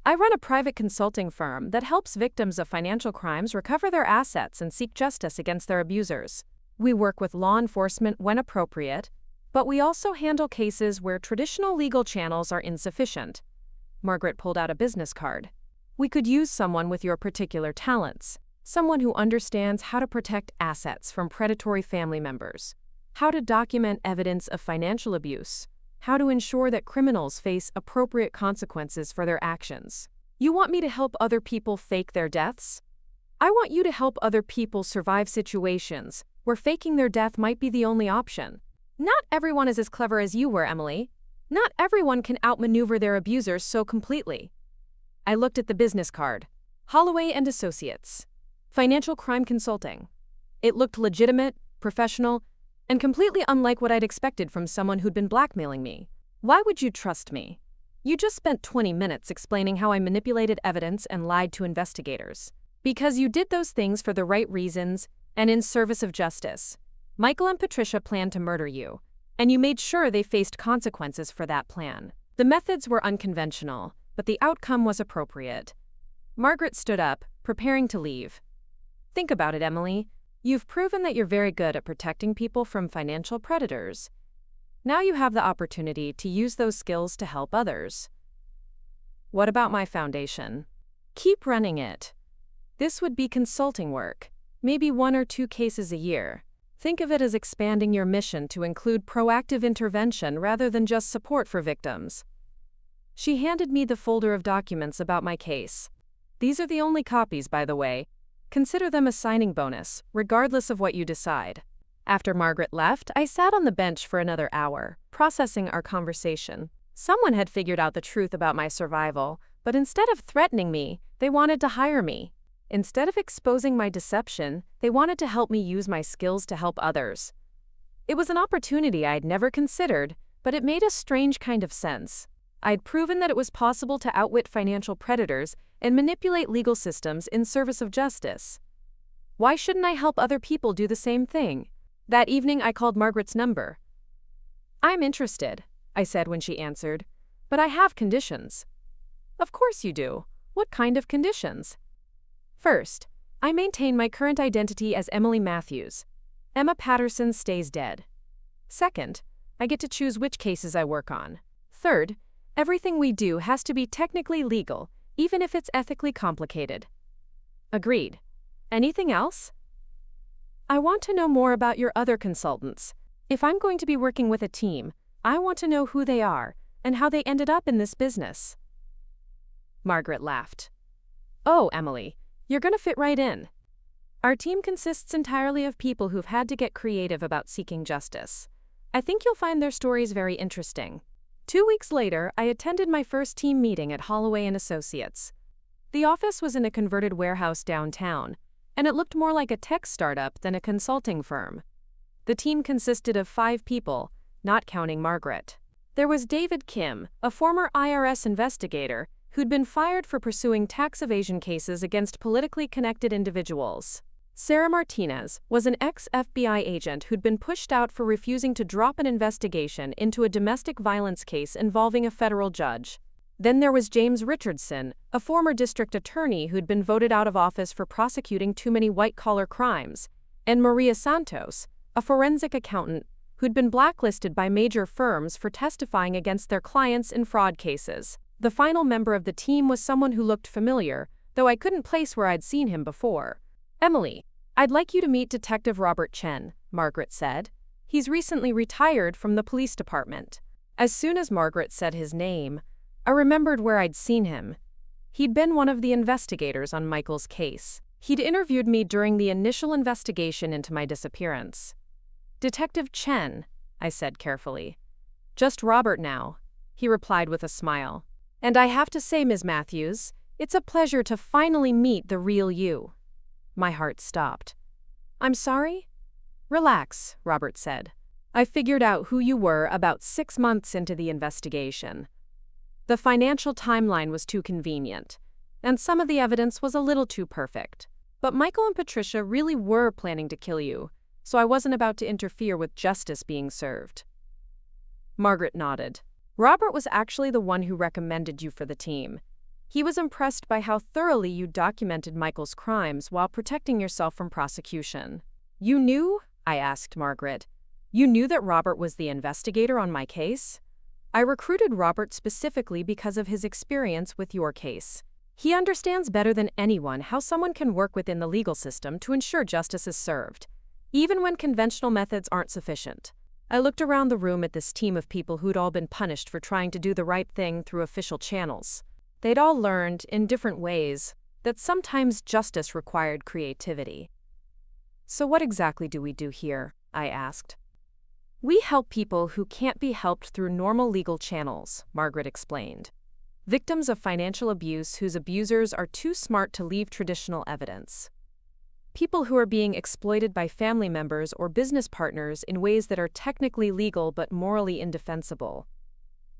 "I run a private consulting firm that helps victims of financial crimes recover their assets and seek justice against their abusers. We work with law enforcement when appropriate, but we also handle cases where traditional legal channels are insufficient." Margaret pulled out a business card. "We could use someone with your particular talents. Someone who understands how to protect assets from predatory family members, how to document evidence of financial abuse, how to ensure that criminals face appropriate consequences for their actions." "You want me to help other people fake their deaths?" "I want you to help other people survive situations where faking their death might be the only option. Not everyone is as clever as you were, Emily. Not everyone can outmaneuver their abusers so completely." I looked at the business card. Holloway and Associates. Financial crime consulting. It looked legitimate, professional, and completely unlike what I'd expected from someone who'd been blackmailing me. "Why would you trust me? You just spent 20 minutes explaining how I manipulated evidence and lied to investigators. Because you did those things for the right reasons and in service of justice. Michael and Patricia planned to murder you, and you made sure they faced consequences for that plan. The methods were unconventional, but the outcome was appropriate." Margaret stood up, preparing to leave. "Think about it, Emily. You've proven that you're very good at protecting people from financial predators. Now you have the opportunity to use those skills to help others." "What about my foundation?" "Keep running it. This would be consulting work, maybe 1 or 2 cases a year. Think of it as expanding your mission to include proactive intervention rather than just support for victims." She handed me the folder of documents about my case. "These are the only copies, by the way. Consider them a signing bonus, regardless of what you decide." After Margaret left, I sat on the bench for another hour, processing our conversation. Someone had figured out the truth about my survival, but instead of threatening me, they wanted to hire me. Instead of exposing my deception, they wanted to help me use my skills to help others. It was an opportunity I'd never considered, but it made a strange kind of sense. I'd proven that it was possible to outwit financial predators and manipulate legal systems in service of justice. Why shouldn't I help other people do the same thing? That evening, I called Margaret's number. "I'm interested," I said when she answered, "but I have conditions." "Of course you do. What kind of conditions?" "First, I maintain my current identity as Emily Matthews. Emma Patterson stays dead. Second, I get to choose which cases I work on. Third, everything we do has to be technically legal, even if it's ethically complicated. Agreed. Anything else? I want to know more about your other consultants. If I'm going to be working with a team, I want to know who they are and how they ended up in this business. Margaret laughed. Oh, Emily, you're going to fit right in. Our team consists entirely of people who've had to get creative about seeking justice. I think you'll find their stories very interesting. 2 weeks later, I attended my first team meeting at Holloway & Associates. The office was in a converted warehouse downtown, and it looked more like a tech startup than a consulting firm. The team consisted of 5 people, not counting Margaret. There was David Kim, a former IRS investigator who'd been fired for pursuing tax evasion cases against politically connected individuals. Sarah Martinez was an ex-FBI agent who'd been pushed out for refusing to drop an investigation into a domestic violence case involving a federal judge. Then there was James Richardson, a former district attorney who'd been voted out of office for prosecuting too many white-collar crimes, and Maria Santos, a forensic accountant who'd been blacklisted by major firms for testifying against their clients in fraud cases. The final member of the team was someone who looked familiar, though I couldn't place where I'd seen him before. Emily, I'd like you to meet Detective Robert Chen, Margaret said. He's recently retired from the police department. As soon as Margaret said his name, I remembered where I'd seen him. He'd been one of the investigators on Michael's case. He'd interviewed me during the initial investigation into my disappearance. Detective Chen, I said carefully. Just Robert now, he replied with a smile. And I have to say, Ms. Matthews, it's a pleasure to finally meet the real you. My heart stopped. I'm sorry? Relax, Robert said. I figured out who you were about 6 months into the investigation. The financial timeline was too convenient, and some of the evidence was a little too perfect. But Michael and Patricia really were planning to kill you, so I wasn't about to interfere with justice being served. Margaret nodded. Robert was actually the one who recommended you for the team. He was impressed by how thoroughly you documented Michael's crimes while protecting yourself from prosecution. You knew? I asked Margaret. You knew that Robert was the investigator on my case? I recruited Robert specifically because of his experience with your case. He understands better than anyone how someone can work within the legal system to ensure justice is served, even when conventional methods aren't sufficient. I looked around the room at this team of people who'd all been punished for trying to do the right thing through official channels. They'd all learned, in different ways, that sometimes justice required creativity. So what exactly do we do here? I asked. We help people who can't be helped through normal legal channels, Margaret explained. Victims of financial abuse whose abusers are too smart to leave traditional evidence. People who are being exploited by family members or business partners in ways that are technically legal but morally indefensible.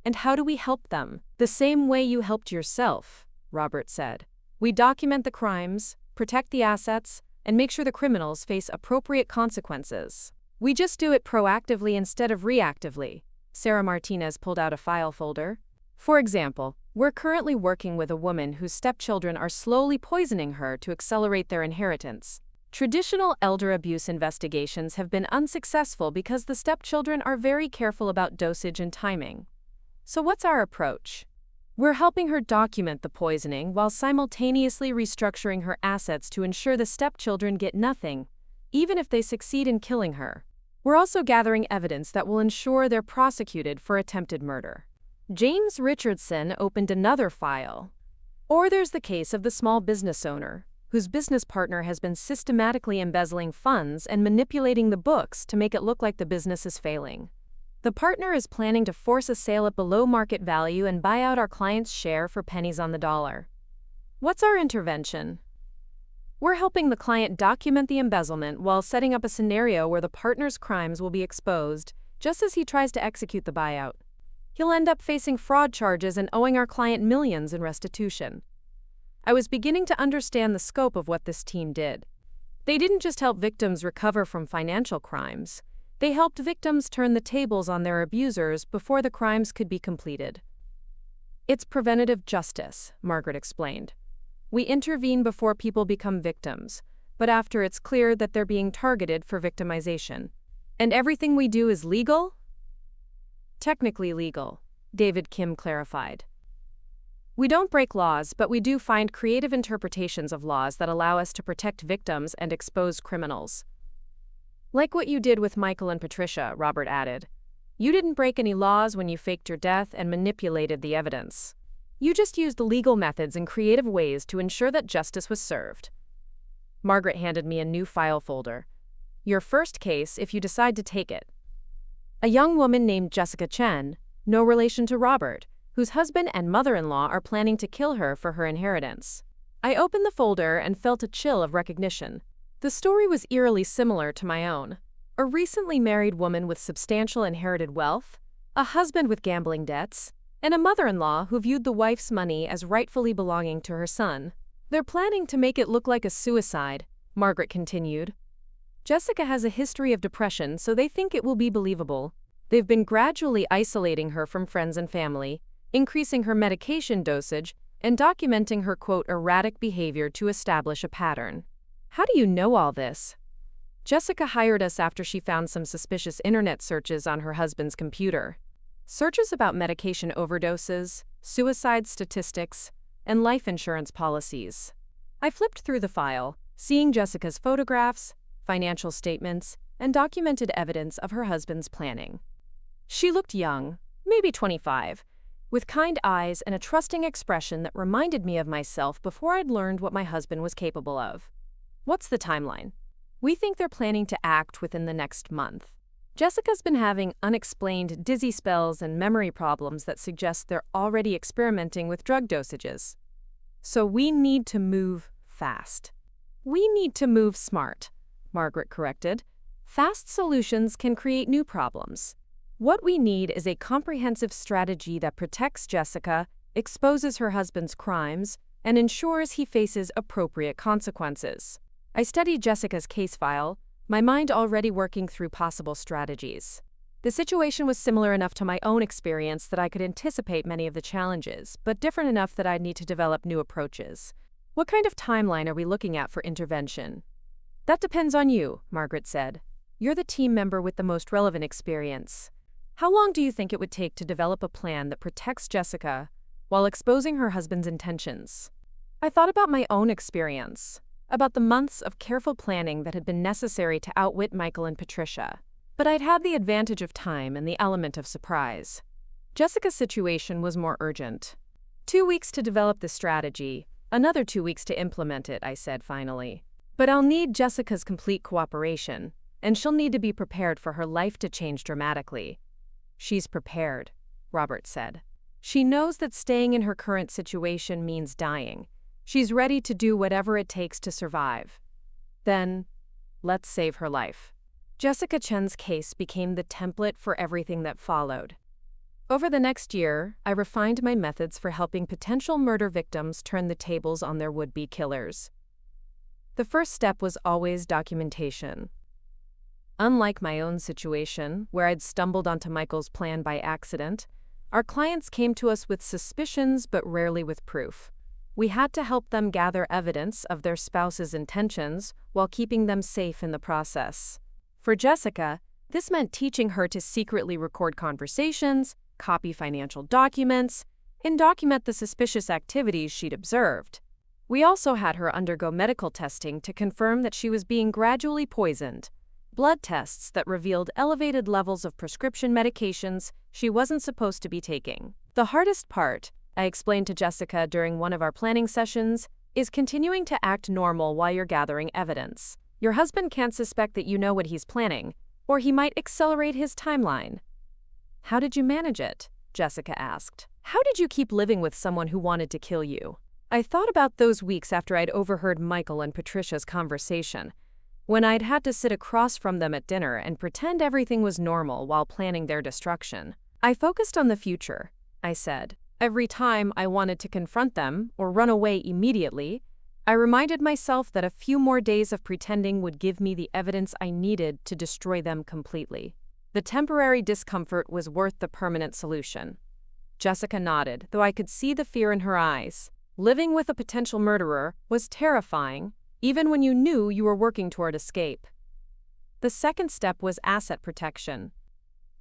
And how do we help them? The same way you helped yourself, Robert said. We document the crimes, protect the assets, and make sure the criminals face appropriate consequences. We just do it proactively instead of reactively. Sarah Martinez pulled out a file folder. For example, we're currently working with a woman whose stepchildren are slowly poisoning her to accelerate their inheritance. Traditional elder abuse investigations have been unsuccessful because the stepchildren are very careful about dosage and timing. So what's our approach? We're helping her document the poisoning while simultaneously restructuring her assets to ensure the stepchildren get nothing, even if they succeed in killing her. We're also gathering evidence that will ensure they're prosecuted for attempted murder. James Richardson opened another file. Or there's the case of the small business owner, whose business partner has been systematically embezzling funds and manipulating the books to make it look like the business is failing. The partner is planning to force a sale at below market value and buy out our client's share for pennies on the dollar. What's our intervention? We're helping the client document the embezzlement while setting up a scenario where the partner's crimes will be exposed, just as he tries to execute the buyout. He'll end up facing fraud charges and owing our client millions in restitution. I was beginning to understand the scope of what this team did. They didn't just help victims recover from financial crimes. They helped victims turn the tables on their abusers before the crimes could be completed. It's preventative justice, Margaret explained. We intervene before people become victims, but after it's clear that they're being targeted for victimization. And everything we do is legal? Technically legal, David Kim clarified. We don't break laws, but we do find creative interpretations of laws that allow us to protect victims and expose criminals. Like what you did with Michael and Patricia, Robert added. You didn't break any laws when you faked your death and manipulated the evidence. You just used legal methods and creative ways to ensure that justice was served. Margaret handed me a new file folder. Your first case if you decide to take it. A young woman named Jessica Chen, no relation to Robert, whose husband and mother-in-law are planning to kill her for her inheritance. I opened the folder and felt a chill of recognition. The story was eerily similar to my own. A recently married woman with substantial inherited wealth, a husband with gambling debts, and a mother-in-law who viewed the wife's money as rightfully belonging to her son. They're planning to make it look like a suicide, Margaret continued. Jessica has a history of depression, so they think it will be believable. They've been gradually isolating her from friends and family, increasing her medication dosage, and documenting her, quote, erratic behavior to establish a pattern. How do you know all this? Jessica hired us after she found some suspicious internet searches on her husband's computer. Searches about medication overdoses, suicide statistics, and life insurance policies. I flipped through the file, seeing Jessica's photographs, financial statements, and documented evidence of her husband's planning. She looked young, maybe 25, with kind eyes and a trusting expression that reminded me of myself before I'd learned what my husband was capable of. What's the timeline? We think they're planning to act within the next month. Jessica's been having unexplained dizzy spells and memory problems that suggest they're already experimenting with drug dosages. So we need to move fast. We need to move smart, Margaret corrected. Fast solutions can create new problems. What we need is a comprehensive strategy that protects Jessica, exposes her husband's crimes, and ensures he faces appropriate consequences. I studied Jessica's case file, my mind already working through possible strategies. The situation was similar enough to my own experience that I could anticipate many of the challenges, but different enough that I'd need to develop new approaches. What kind of timeline are we looking at for intervention? That depends on you, Margaret said. You're the team member with the most relevant experience. How long do you think it would take to develop a plan that protects Jessica while exposing her husband's intentions? I thought about my own experience, about the months of careful planning that had been necessary to outwit Michael and Patricia. But I'd had the advantage of time and the element of surprise. Jessica's situation was more urgent. 2 weeks to develop the strategy, another 2 weeks to implement it, I said finally. But I'll need Jessica's complete cooperation, and she'll need to be prepared for her life to change dramatically. She's prepared, Robert said. She knows that staying in her current situation means dying. She's ready to do whatever it takes to survive. Then, let's save her life. Jessica Chen's case became the template for everything that followed. Over the next year, I refined my methods for helping potential murder victims turn the tables on their would-be killers. The first step was always documentation. Unlike my own situation, where I'd stumbled onto Michael's plan by accident, our clients came to us with suspicions but rarely with proof. We had to help them gather evidence of their spouse's intentions while keeping them safe in the process. For Jessica, this meant teaching her to secretly record conversations, copy financial documents, and document the suspicious activities she'd observed. We also had her undergo medical testing to confirm that she was being gradually poisoned, blood tests that revealed elevated levels of prescription medications she wasn't supposed to be taking. The hardest part, I explained to Jessica during one of our planning sessions, is continuing to act normal while you're gathering evidence. Your husband can't suspect that you know what he's planning, or he might accelerate his timeline. How did you manage it? Jessica asked. How did you keep living with someone who wanted to kill you? I thought about those weeks after I'd overheard Michael and Patricia's conversation, when I'd had to sit across from them at dinner and pretend everything was normal while planning their destruction. I focused on the future, I said. Every time I wanted to confront them or run away immediately, I reminded myself that a few more days of pretending would give me the evidence I needed to destroy them completely. The temporary discomfort was worth the permanent solution. Jessica nodded, though I could see the fear in her eyes. Living with a potential murderer was terrifying, even when you knew you were working toward escape. The second step was asset protection.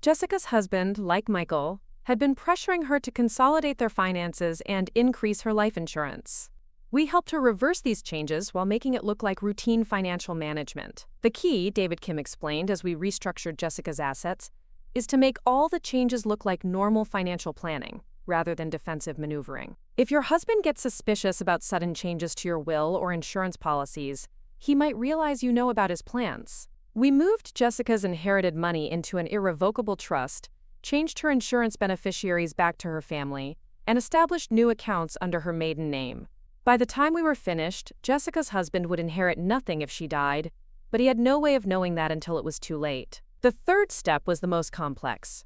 Jessica's husband, like Michael, had been pressuring her to consolidate their finances and increase her life insurance. We helped her reverse these changes while making it look like routine financial management. The key, David Kim explained as we restructured Jessica's assets, is to make all the changes look like normal financial planning, rather than defensive maneuvering. If your husband gets suspicious about sudden changes to your will or insurance policies, he might realize you know about his plans. We moved Jessica's inherited money into an irrevocable trust, changed her insurance beneficiaries back to her family, and established new accounts under her maiden name. By the time we were finished, Jessica's husband would inherit nothing if she died, but he had no way of knowing that until it was too late. The third step was the most complex,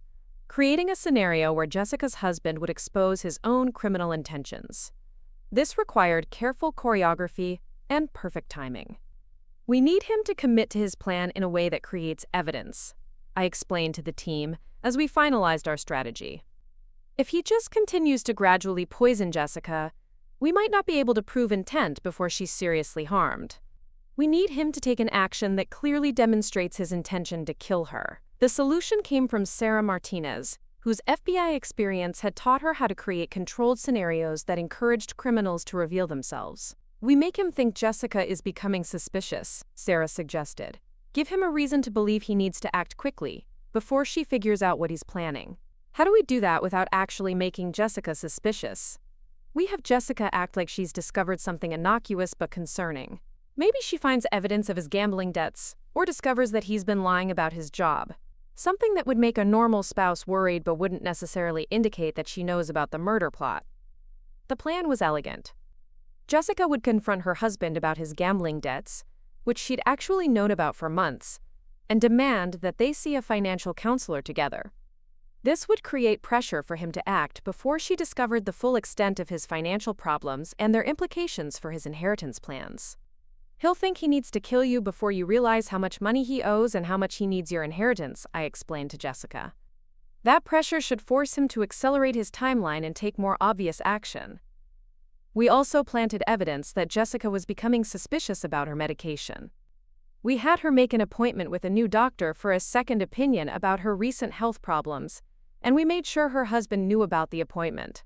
creating a scenario where Jessica's husband would expose his own criminal intentions. This required careful choreography and perfect timing. We need him to commit to his plan in a way that creates evidence, I explained to the team as we finalized our strategy. If he just continues to gradually poison Jessica, we might not be able to prove intent before she's seriously harmed. We need him to take an action that clearly demonstrates his intention to kill her. The solution came from Sarah Martinez, whose FBI experience had taught her how to create controlled scenarios that encouraged criminals to reveal themselves. We make him think Jessica is becoming suspicious, Sarah suggested. Give him a reason to believe he needs to act quickly, before she figures out what he's planning. How do we do that without actually making Jessica suspicious? We have Jessica act like she's discovered something innocuous but concerning. Maybe she finds evidence of his gambling debts, or discovers that he's been lying about his job. Something that would make a normal spouse worried but wouldn't necessarily indicate that she knows about the murder plot. The plan was elegant. Jessica would confront her husband about his gambling debts, which she'd actually known about for months, and demand that they see a financial counselor together. This would create pressure for him to act before she discovered the full extent of his financial problems and their implications for his inheritance plans. He'll think he needs to kill you before you realize how much money he owes and how much he needs your inheritance, I explained to Jessica. That pressure should force him to accelerate his timeline and take more obvious action. We also planted evidence that Jessica was becoming suspicious about her medication. We had her make an appointment with a new doctor for a second opinion about her recent health problems, and we made sure her husband knew about the appointment.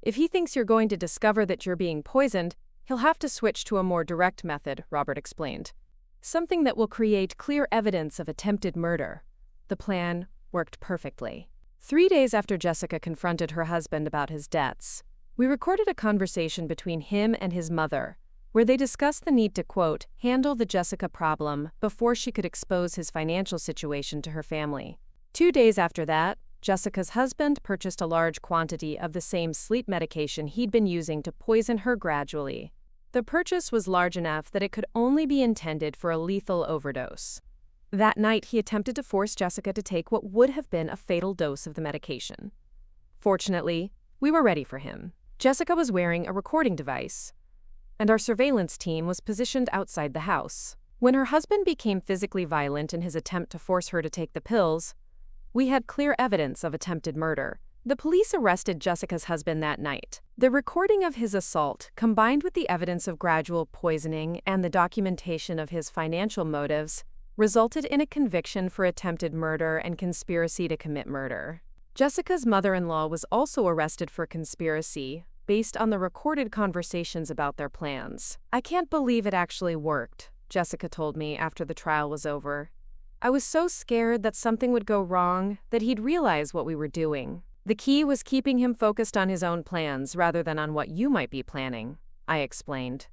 If he thinks you're going to discover that you're being poisoned, he'll have to switch to a more direct method, Robert explained. Something that will create clear evidence of attempted murder. The plan worked perfectly. 3 days after Jessica confronted her husband about his debts, we recorded a conversation between him and his mother, where they discussed the need to, quote, handle the Jessica problem before she could expose his financial situation to her family. 2 days after that, Jessica's husband purchased a large quantity of the same sleep medication he'd been using to poison her gradually. The purchase was large enough that it could only be intended for a lethal overdose. That night, he attempted to force Jessica to take what would have been a fatal dose of the medication. Fortunately, we were ready for him. Jessica was wearing a recording device, and our surveillance team was positioned outside the house. When her husband became physically violent in his attempt to force her to take the pills, we had clear evidence of attempted murder. The police arrested Jessica's husband that night. The recording of his assault, combined with the evidence of gradual poisoning and the documentation of his financial motives, resulted in a conviction for attempted murder and conspiracy to commit murder. Jessica's mother-in-law was also arrested for conspiracy, based on the recorded conversations about their plans. I can't believe it actually worked, Jessica told me after the trial was over. I was so scared that something would go wrong that he'd realize what we were doing. The key was keeping him focused on his own plans rather than on what you might be planning, I explained.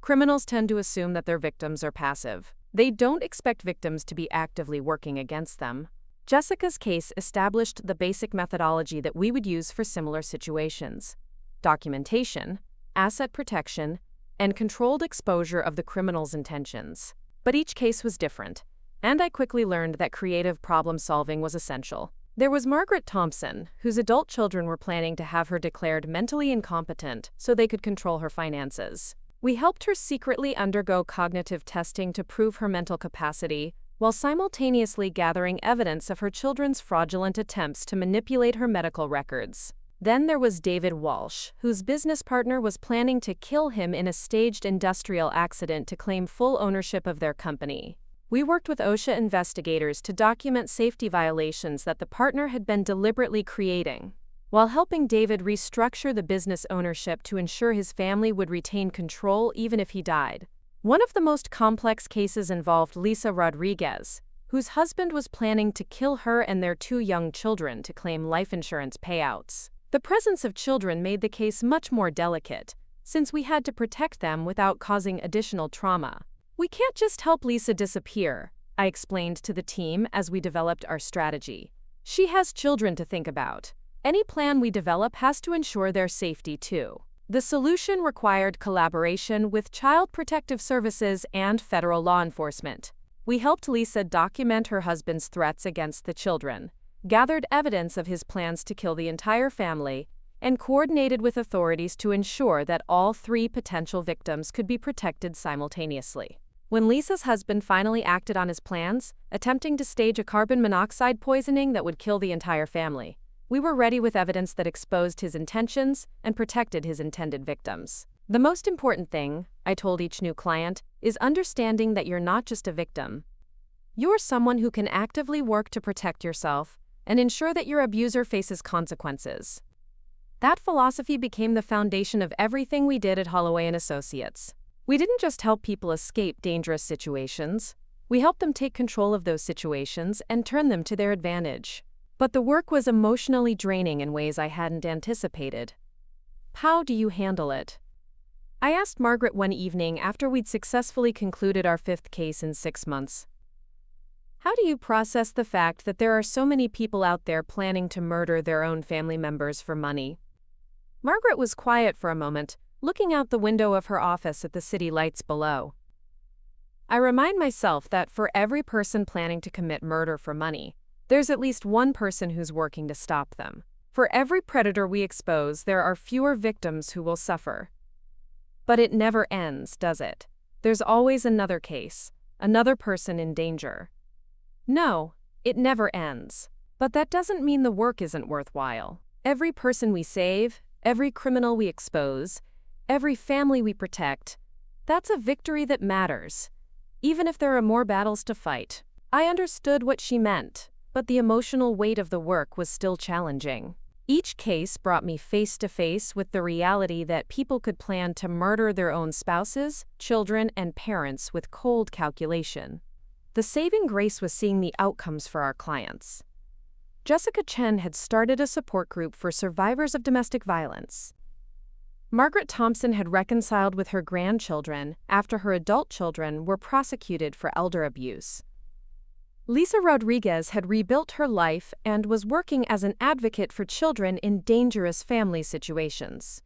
Criminals tend to assume that their victims are passive. They don't expect victims to be actively working against them. Jessica's case established the basic methodology that we would use for similar situations: documentation, asset protection, and controlled exposure of the criminal's intentions. But each case was different, and I quickly learned that creative problem-solving was essential. There was Margaret Thompson, whose adult children were planning to have her declared mentally incompetent so they could control her finances. We helped her secretly undergo cognitive testing to prove her mental capacity, while simultaneously gathering evidence of her children's fraudulent attempts to manipulate her medical records. Then there was David Walsh, whose business partner was planning to kill him in a staged industrial accident to claim full ownership of their company. We worked with OSHA investigators to document safety violations that the partner had been deliberately creating. while helping David restructure the business ownership to ensure his family would retain control even if he died. One of the most complex cases involved Lisa Rodriguez, whose husband was planning to kill her and their 2 young children to claim life insurance payouts. The presence of children made the case much more delicate, since we had to protect them without causing additional trauma. "We can't just help Lisa disappear," I explained to the team as we developed our strategy. "She has children to think about. Any plan we develop has to ensure their safety too." The solution required collaboration with Child Protective Services and federal law enforcement. We helped Lisa document her husband's threats against the children, gathered evidence of his plans to kill the entire family, and coordinated with authorities to ensure that all 3 potential victims could be protected simultaneously. When Lisa's husband finally acted on his plans, attempting to stage a carbon monoxide poisoning that would kill the entire family, we were ready with evidence that exposed his intentions and protected his intended victims. "The most important thing," I told each new client, "is understanding that you're not just a victim. You're someone who can actively work to protect yourself and ensure that your abuser faces consequences." That philosophy became the foundation of everything we did at Holloway & Associates. We didn't just help people escape dangerous situations, we helped them take control of those situations and turn them to their advantage. But the work was emotionally draining in ways I hadn't anticipated. "How do you handle it?" I asked Margaret one evening after we'd successfully concluded our 5th case in 6 months. "How do you process the fact that there are so many people out there planning to murder their own family members for money?" Margaret was quiet for a moment, looking out the window of her office at the city lights below. "I remind myself that for every person planning to commit murder for money, there's at least one person who's working to stop them. For every predator we expose, there are fewer victims who will suffer. But it never ends, does it? There's always another case, another person in danger." "No, it never ends. But that doesn't mean the work isn't worthwhile. Every person we save, every criminal we expose, every family we protect, that's a victory that matters, even if there are more battles to fight." I understood what she meant, but the emotional weight of the work was still challenging. Each case brought me face to face with the reality that people could plan to murder their own spouses, children, and parents with cold calculation. The saving grace was seeing the outcomes for our clients. Jessica Chen had started a support group for survivors of domestic violence. Margaret Thompson had reconciled with her grandchildren after her adult children were prosecuted for elder abuse. Lisa Rodriguez had rebuilt her life and was working as an advocate for children in dangerous family situations.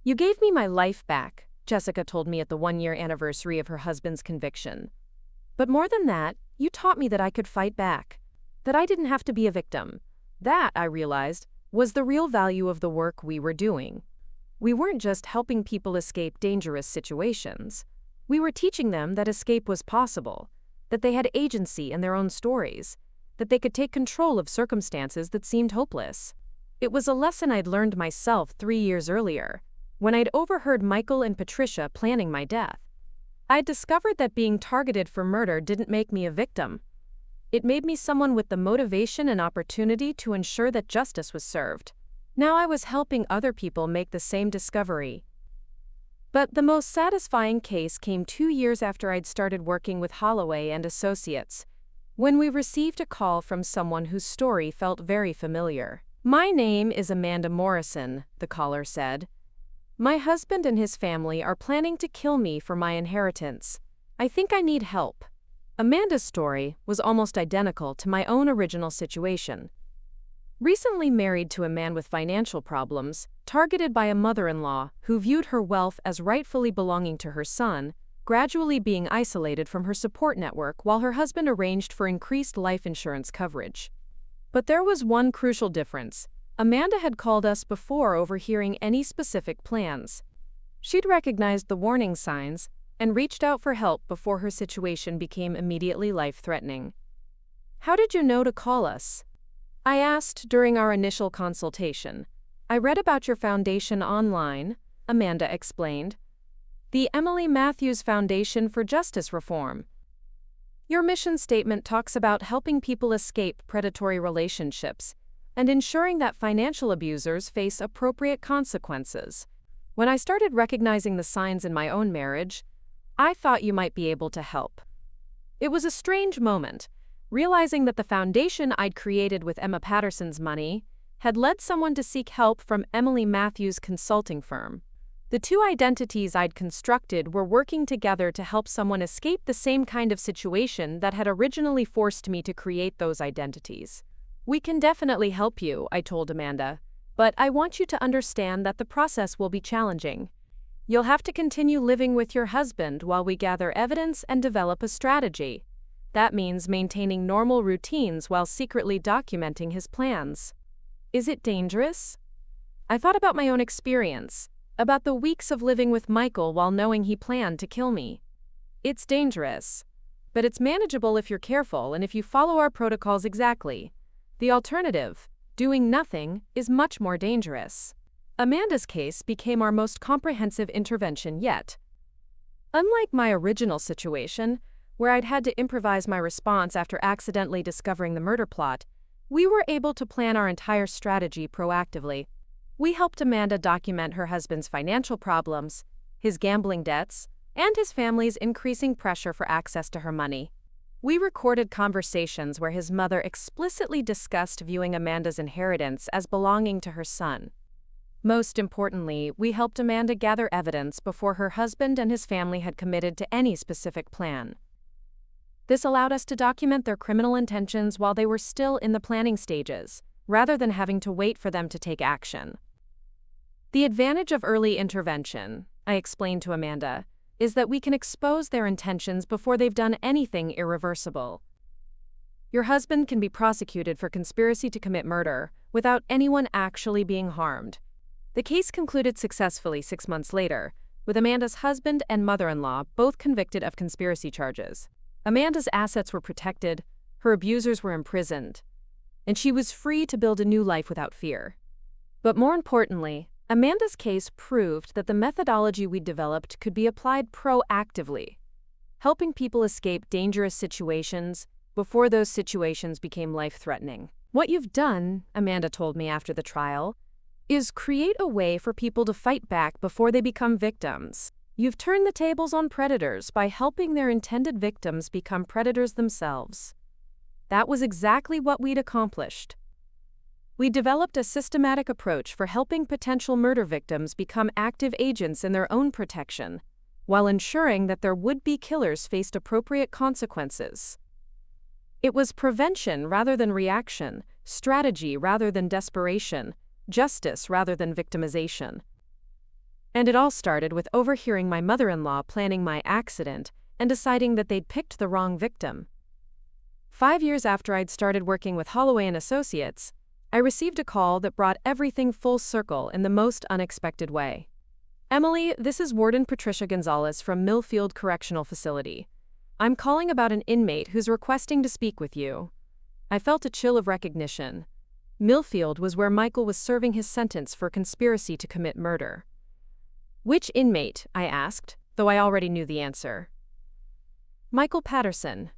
"You gave me my life back," Jessica told me at the 1-year anniversary of her husband's conviction. "But more than that, you taught me that I could fight back, that I didn't have to be a victim." That, I realized, was the real value of the work we were doing. We weren't just helping people escape dangerous situations. We were teaching them that escape was possible, that they had agency in their own stories, that they could take control of circumstances that seemed hopeless. It was a lesson I'd learned myself 3 years earlier, when I'd overheard Michael and Patricia planning my death. I'd discovered that being targeted for murder didn't make me a victim. It made me someone with the motivation and opportunity to ensure that justice was served. Now I was helping other people make the same discovery. But the most satisfying case came 2 years after I'd started working with Holloway & Associates, when we received a call from someone whose story felt very familiar. "My name is Amanda Morrison," the caller said. "My husband and his family are planning to kill me for my inheritance. I think I need help." Amanda's story was almost identical to my own original situation. Recently married to a man with financial problems, targeted by a mother-in-law who viewed her wealth as rightfully belonging to her son, gradually being isolated from her support network while her husband arranged for increased life insurance coverage. But there was one crucial difference. Amanda had called us before overhearing any specific plans. She'd recognized the warning signs and reached out for help before her situation became immediately life-threatening. "How did you know to call us?" I asked during our initial consultation. "I read about your foundation online," Amanda explained. "The Emily Matthews Foundation for Justice Reform. Your mission statement talks about helping people escape predatory relationships. and ensuring that financial abusers face appropriate consequences. When I started recognizing the signs in my own marriage, I thought you might be able to help. It was a strange moment, realizing that the foundation I'd created with Emma Patterson's money had led someone to seek help from Emily Matthews' consulting firm. The two identities I'd constructed were working together to help someone escape the same kind of situation that had originally forced me to create those identities. "We can definitely help you," I told Amanda, "but I want you to understand that the process will be challenging. You'll have to continue living with your husband while we gather evidence and develop a strategy. That means maintaining normal routines while secretly documenting his plans." Is it dangerous? I thought about my own experience, about the weeks of living with Michael while knowing he planned to kill me. It's dangerous, but it's manageable if you're careful and if you follow our protocols exactly. The alternative, doing nothing, is much more dangerous. Amanda's case became our most comprehensive intervention yet. Unlike my original situation, where I'd had to improvise my response after accidentally discovering the murder plot, we were able to plan our entire strategy proactively. We helped Amanda document her husband's financial problems, his gambling debts, and his family's increasing pressure for access to her money. We recorded conversations where his mother explicitly discussed viewing Amanda's inheritance as belonging to her son. Most importantly, we helped Amanda gather evidence before her husband and his family had committed to any specific plan. This allowed us to document their criminal intentions while they were still in the planning stages, rather than having to wait for them to take action. The advantage of early intervention, I explained to Amanda, is that we can expose their intentions before they've done anything irreversible. Your husband can be prosecuted for conspiracy to commit murder without anyone actually being harmed. The case concluded successfully 6 months later, with Amanda's husband and mother-in-law both convicted of conspiracy charges. Amanda's assets were protected, her abusers were imprisoned, and she was free to build a new life without fear. But more importantly, Amanda's case proved that the methodology we developed could be applied proactively, helping people escape dangerous situations before those situations became life-threatening. "What you've done," Amanda told me after the trial, "is create a way for people to fight back before they become victims. You've turned the tables on predators by helping their intended victims become predators themselves." That was exactly what we'd accomplished. We developed a systematic approach for helping potential murder victims become active agents in their own protection, while ensuring that their would-be killers faced appropriate consequences. It was prevention rather than reaction, strategy rather than desperation, justice rather than victimization. And it all started with overhearing my mother-in-law planning my accident and deciding that they'd picked the wrong victim. 5 years after I'd started working with Holloway & Associates, I received a call that brought everything full circle in the most unexpected way. "Emily, this is Warden Patricia Gonzalez from Millfield Correctional Facility. I'm calling about an inmate who's requesting to speak with you." I felt a chill of recognition. Millfield was where Michael was serving his sentence for conspiracy to commit murder. "Which inmate?" I asked, though I already knew the answer. "Michael Patterson.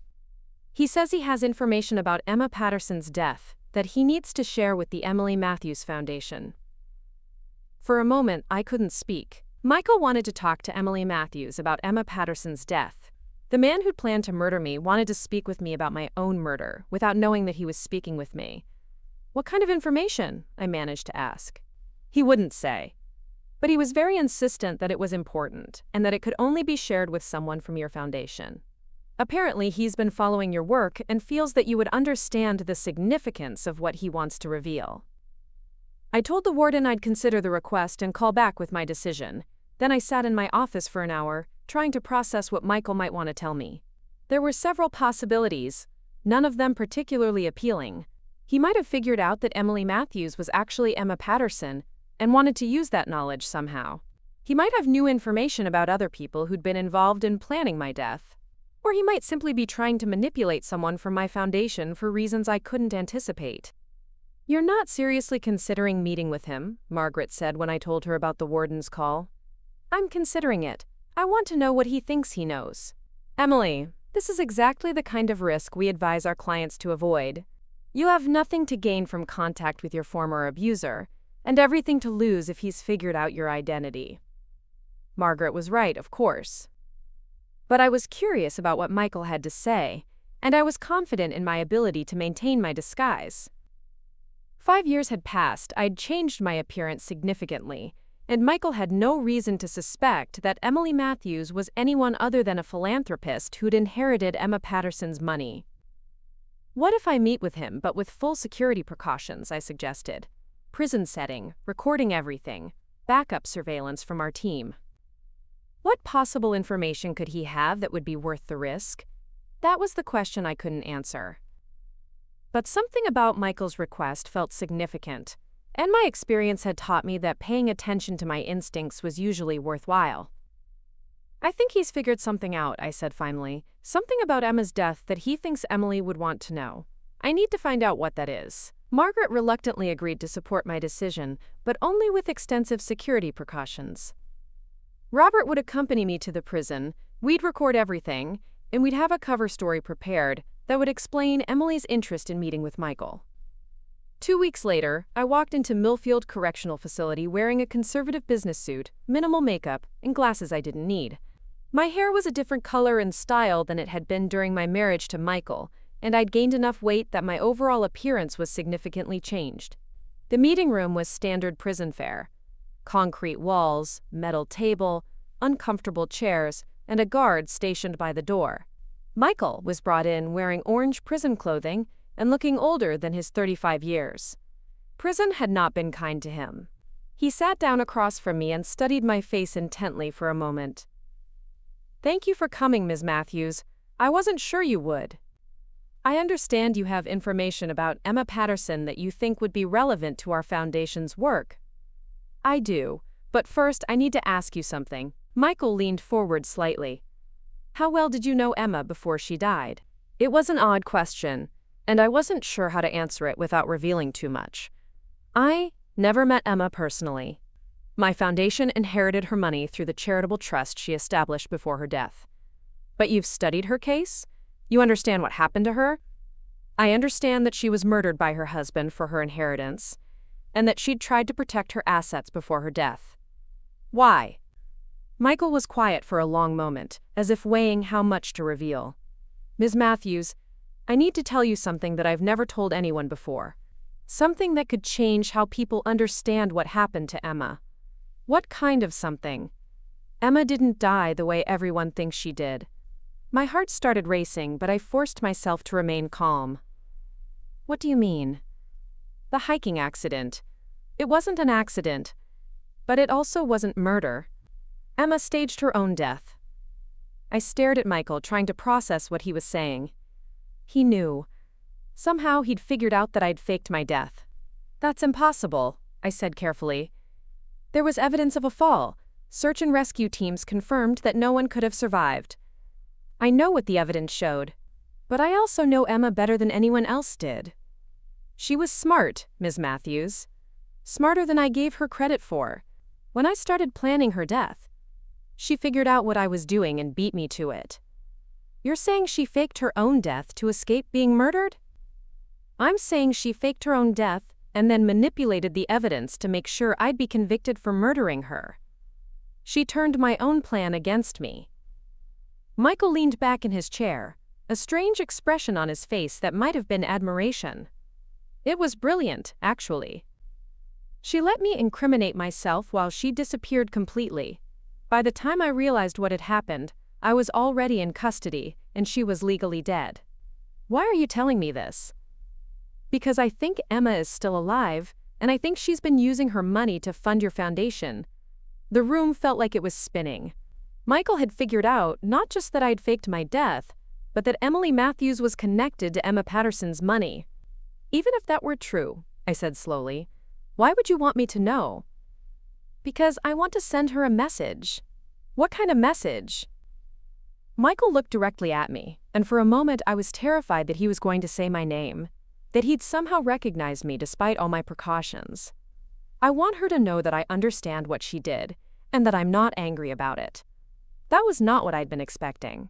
He says he has information about Emma Patterson's death that he needs to share with the Emily Matthews Foundation." For a moment, I couldn't speak. Michael wanted to talk to Emily Matthews about Emma Patterson's death. The man who'd planned to murder me wanted to speak with me about my own murder without knowing that he was speaking with me. "What kind of information?" I managed to ask. He wouldn't say. But he was very insistent that it was important and that it could only be shared with someone from your foundation. "Apparently, he's been following your work and feels that you would understand the significance of what he wants to reveal." I told the warden I'd consider the request and call back with my decision. Then I sat in my office for an hour, trying to process what Michael might want to tell me. There were several possibilities, none of them particularly appealing. He might have figured out that Emily Matthews was actually Emma Patterson and wanted to use that knowledge somehow. He might have new information about other people who'd been involved in planning my death. Or he might simply be trying to manipulate someone from my foundation for reasons I couldn't anticipate. "You're not seriously considering meeting with him," Margaret said when I told her about the warden's call. "I'm considering it. I want to know what he thinks he knows." "Emily, this is exactly the kind of risk we advise our clients to avoid. You have nothing to gain from contact with your former abuser, and everything to lose if he's figured out your identity. Margaret was right, of course. But I was curious about what Michael had to say, and I was confident in my ability to maintain my disguise. 5 years had passed, I'd changed my appearance significantly, and Michael had no reason to suspect that Emily Matthews was anyone other than a philanthropist who'd inherited Emma Patterson's money. What if I meet with him, but with full security precautions, I suggested. Prison setting, recording everything, backup surveillance from our team. What possible information could he have that would be worth the risk? That was the question I couldn't answer. But something about Michael's request felt significant, and my experience had taught me that paying attention to my instincts was usually worthwhile. I think he's figured something out, I said finally. Something about Emma's death that he thinks Emily would want to know. I need to find out what that is. Margaret reluctantly agreed to support my decision, but only with extensive security precautions. Robert would accompany me to the prison, we'd record everything, and we'd have a cover story prepared that would explain Emily's interest in meeting with Michael. 2 weeks later, I walked into Millfield Correctional Facility wearing a conservative business suit, minimal makeup, and glasses I didn't need. My hair was a different color and style than it had been during my marriage to Michael, and I'd gained enough weight that my overall appearance was significantly changed. The meeting room was standard prison fare. Concrete walls, metal table, uncomfortable chairs, and a guard stationed by the door. Michael was brought in wearing orange prison clothing and looking older than his 35 years. Prison had not been kind to him. He sat down across from me and studied my face intently for a moment. "Thank you for coming, Ms. Matthews. I wasn't sure you would. I understand you have information about Emma Patterson that you think would be relevant to our foundation's work." "I do, but first I need to ask you something." Michael leaned forward slightly. "How well did you know Emma before she died?" It was an odd question, and I wasn't sure how to answer it without revealing too much. I never met Emma personally. My foundation inherited her money through the charitable trust she established before her death. But you've studied her case? You understand what happened to her? I understand that she was murdered by her husband for her inheritance, and that she'd tried to protect her assets before her death. Why? Michael was quiet for a long moment, as if weighing how much to reveal. "Ms. Matthews, I need to tell you something that I've never told anyone before. Something that could change how people understand what happened to Emma." "What kind of something?" "Emma didn't die the way everyone thinks she did." My heart started racing, but I forced myself to remain calm. "What do you mean?" "The hiking accident. It wasn't an accident, but it also wasn't murder. Emma staged her own death." I stared at Michael, trying to process what he was saying. He knew. Somehow he'd figured out that I'd faked my death. "That's impossible," I said carefully. "There was evidence of a fall. Search and rescue teams confirmed that no one could have survived. I know what the evidence showed, but I also know Emma better than anyone else did. She was smart, Ms. Matthews. Smarter than I gave her credit for. When I started planning her death, she figured out what I was doing and beat me to it." "You're saying she faked her own death to escape being murdered?" "I'm saying she faked her own death and then manipulated the evidence to make sure I'd be convicted for murdering her. She turned my own plan against me." Michael leaned back in his chair, a strange expression on his face that might have been admiration. It was brilliant, actually. "She let me incriminate myself while she disappeared completely. By the time I realized what had happened, I was already in custody, and she was legally dead." "Why are you telling me this?" "Because I think Emma is still alive, and I think she's been using her money to fund your foundation." The room felt like it was spinning. Michael had figured out not just that I'd faked my death, but that Emily Matthews was connected to Emma Patterson's money. "Even if that were true," I said slowly, "why would you want me to know?" "Because I want to send her a message." "What kind of message?" Michael looked directly at me, and for a moment I was terrified that he was going to say my name, that he'd somehow recognized me despite all my precautions. "I want her to know that I understand what she did, and that I'm not angry about it." That was not what I'd been expecting.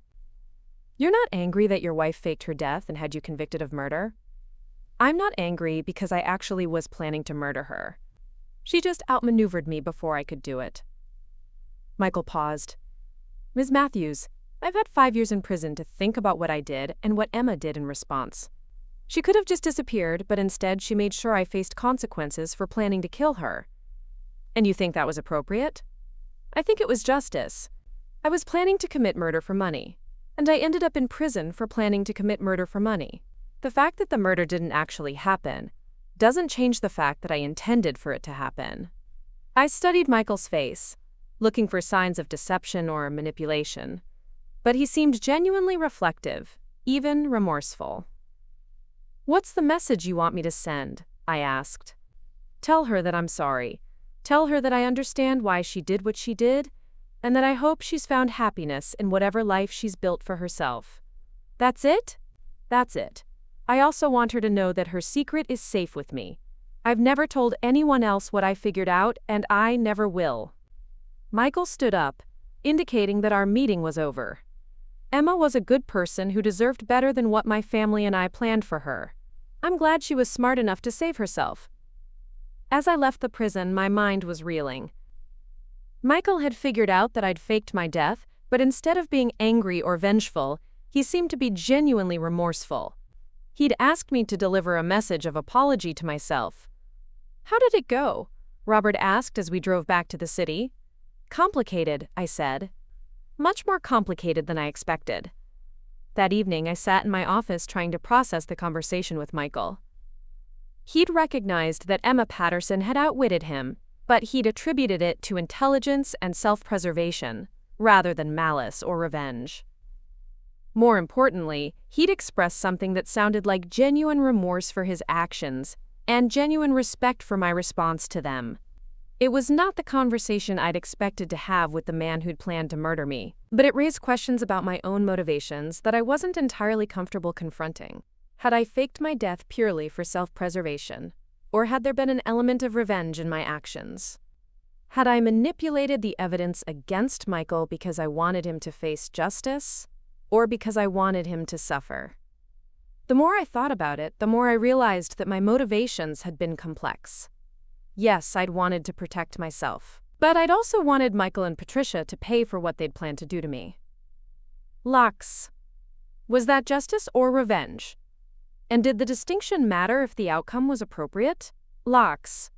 "You're not angry that your wife faked her death and had you convicted of murder?" I'm not angry because I actually was planning to murder her. She just outmaneuvered me before I could do it. Michael paused. Ms. Matthews, I've had 5 years in prison to think about what I did and what Emma did in response. She could have just disappeared, but instead she made sure I faced consequences for planning to kill her. And you think that was appropriate? I think it was justice. I was planning to commit murder for money, and I ended up in prison for planning to commit murder for money. The fact that the murder didn't actually happen doesn't change the fact that I intended for it to happen. I studied Michael's face, looking for signs of deception or manipulation, but he seemed genuinely reflective, even remorseful. What's the message you want me to send? I asked. Tell her that I'm sorry. Tell her that I understand why she did what she did, and that I hope she's found happiness in whatever life she's built for herself. That's it? That's it. I also want her to know that her secret is safe with me. I've never told anyone else what I figured out, and I never will. Michael stood up, indicating that our meeting was over. Emma was a good person who deserved better than what my family and I planned for her. I'm glad she was smart enough to save herself. As I left the prison, my mind was reeling. Michael had figured out that I'd faked my death, but instead of being angry or vengeful, he seemed to be genuinely remorseful. He'd asked me to deliver a message of apology to myself. How did it go? Robert asked as we drove back to the city. Complicated, I said. Much more complicated than I expected. That evening, I sat in my office trying to process the conversation with Michael. He'd recognized that Emma Patterson had outwitted him, but he'd attributed it to intelligence and self-preservation, rather than malice or revenge. More importantly, he'd expressed something that sounded like genuine remorse for his actions and genuine respect for my response to them. It was not the conversation I'd expected to have with the man who'd planned to murder me, but it raised questions about my own motivations that I wasn't entirely comfortable confronting. Had I faked my death purely for self-preservation, or had there been an element of revenge in my actions? Had I manipulated the evidence against Michael because I wanted him to face justice, or because I wanted him to suffer? The more I thought about it, the more I realized that my motivations had been complex. Yes, I'd wanted to protect myself, but I'd also wanted Michael and Patricia to pay for what they'd planned to do to me. Lux. Was that justice or revenge? And did the distinction matter if the outcome was appropriate? Lux.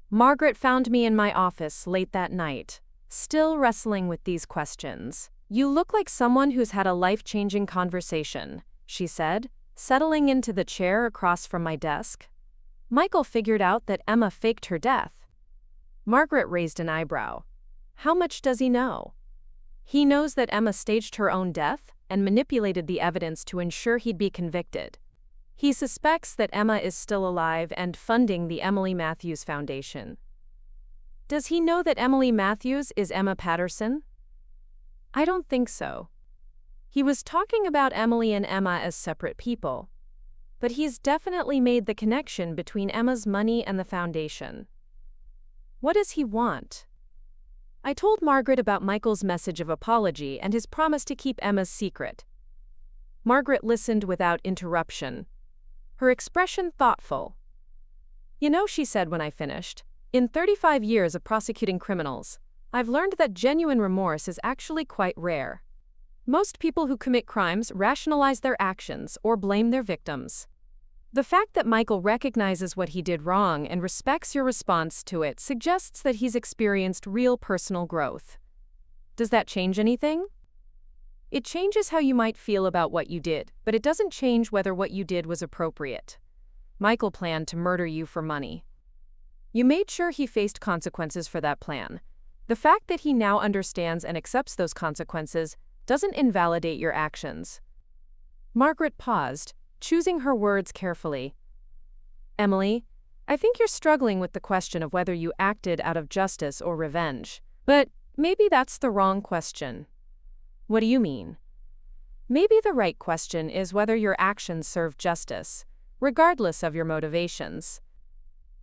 Margaret found me in my office late that night, still wrestling with these questions. You look like someone who's had a life-changing conversation, she said, settling into the chair across from my desk. Michael figured out that Emma faked her death. Margaret raised an eyebrow. How much does he know? He knows that Emma staged her own death and manipulated the evidence to ensure he'd be convicted. He suspects that Emma is still alive and funding the Emily Matthews Foundation. Does he know that Emily Matthews is Emma Patterson? I don't think so. He was talking about Emily and Emma as separate people, but he's definitely made the connection between Emma's money and the foundation. What does he want? I told Margaret about Michael's message of apology and his promise to keep Emma's secret. Margaret listened without interruption, her expression thoughtful. You know, she said when I finished, in 35 years of prosecuting criminals, I've learned that genuine remorse is actually quite rare. Most people who commit crimes rationalize their actions or blame their victims. The fact that Michael recognizes what he did wrong and respects your response to it suggests that he's experienced real personal growth. Does that change anything? It changes how you might feel about what you did, but it doesn't change whether what you did was appropriate. Michael planned to murder you for money. You made sure he faced consequences for that plan. The fact that he now understands and accepts those consequences doesn't invalidate your actions. Margaret paused, choosing her words carefully. Emily, I think you're struggling with the question of whether you acted out of justice or revenge. But maybe that's the wrong question. What do you mean? Maybe the right question is whether your actions serve justice, regardless of your motivations.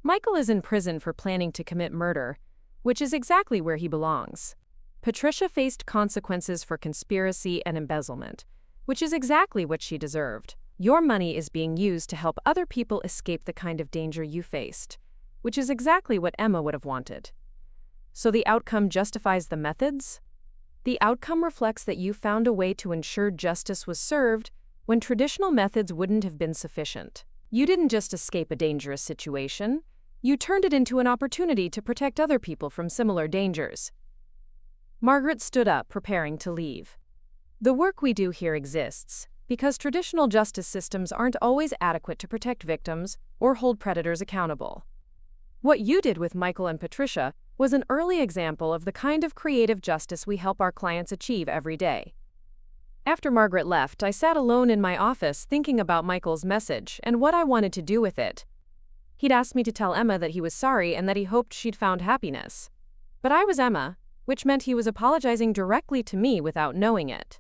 Michael is in prison for planning to commit murder, which is exactly where he belongs. Patricia faced consequences for conspiracy and embezzlement, which is exactly what she deserved. Your money is being used to help other people escape the kind of danger you faced, which is exactly what Emma would have wanted. So the outcome justifies the methods? The outcome reflects that you found a way to ensure justice was served when traditional methods wouldn't have been sufficient. You didn't just escape a dangerous situation, you turned it into an opportunity to protect other people from similar dangers. Margaret stood up, preparing to leave. The work we do here exists because traditional justice systems aren't always adequate to protect victims or hold predators accountable. What you did with Michael and Patricia was an early example of the kind of creative justice we help our clients achieve every day. After Margaret left, I sat alone in my office thinking about Michael's message and what I wanted to do with it. He'd asked me to tell Emma that he was sorry and that he hoped she'd found happiness. But I was Emma, which meant he was apologizing directly to me without knowing it.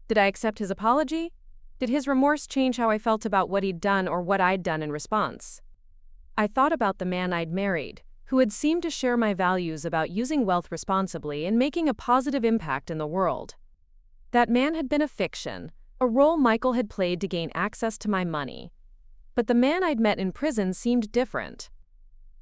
Did I accept his apology? Did his remorse change how I felt about what he'd done or what I'd done in response? I thought about the man I'd married, who had seemed to share my values about using wealth responsibly and making a positive impact in the world. That man had been a fiction, a role Michael had played to gain access to my money. But the man I'd met in prison seemed different.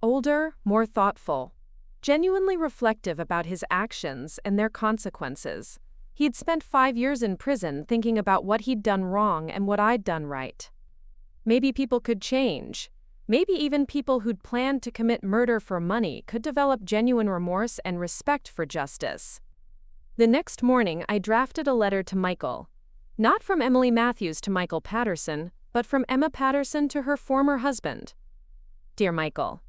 Older, more thoughtful, genuinely reflective about his actions and their consequences. He'd spent 5 years in prison thinking about what he'd done wrong and what I'd done right. Maybe people could change. Maybe even people who'd planned to commit murder for money could develop genuine remorse and respect for justice. The next morning, I drafted a letter to Michael. Not from Emily Matthews to Michael Patterson, but from Emma Patterson to her former husband. Dear Michael,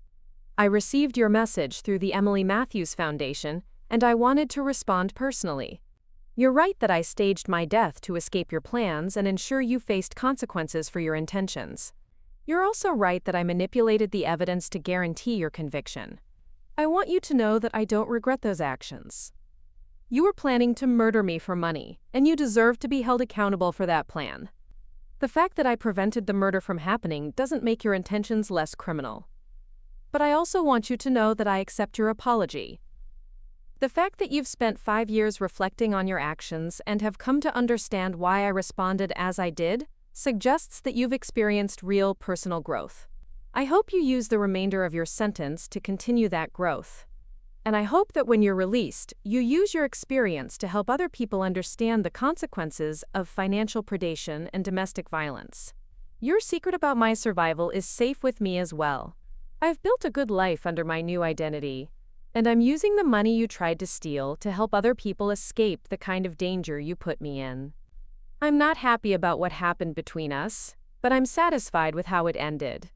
I received your message through the Emily Matthews Foundation, and I wanted to respond personally. You're right that I staged my death to escape your plans and ensure you faced consequences for your intentions. You're also right that I manipulated the evidence to guarantee your conviction. I want you to know that I don't regret those actions. You were planning to murder me for money, and you deserve to be held accountable for that plan. The fact that I prevented the murder from happening doesn't make your intentions less criminal. But I also want you to know that I accept your apology. The fact that you've spent 5 years reflecting on your actions and have come to understand why I responded as I did suggests that you've experienced real personal growth. I hope you use the remainder of your sentence to continue that growth. And I hope that when you're released, you use your experience to help other people understand the consequences of financial predation and domestic violence. Your secret about my survival is safe with me as well. I've built a good life under my new identity, and I'm using the money you tried to steal to help other people escape the kind of danger you put me in. I'm not happy about what happened between us, but I'm satisfied with how it ended.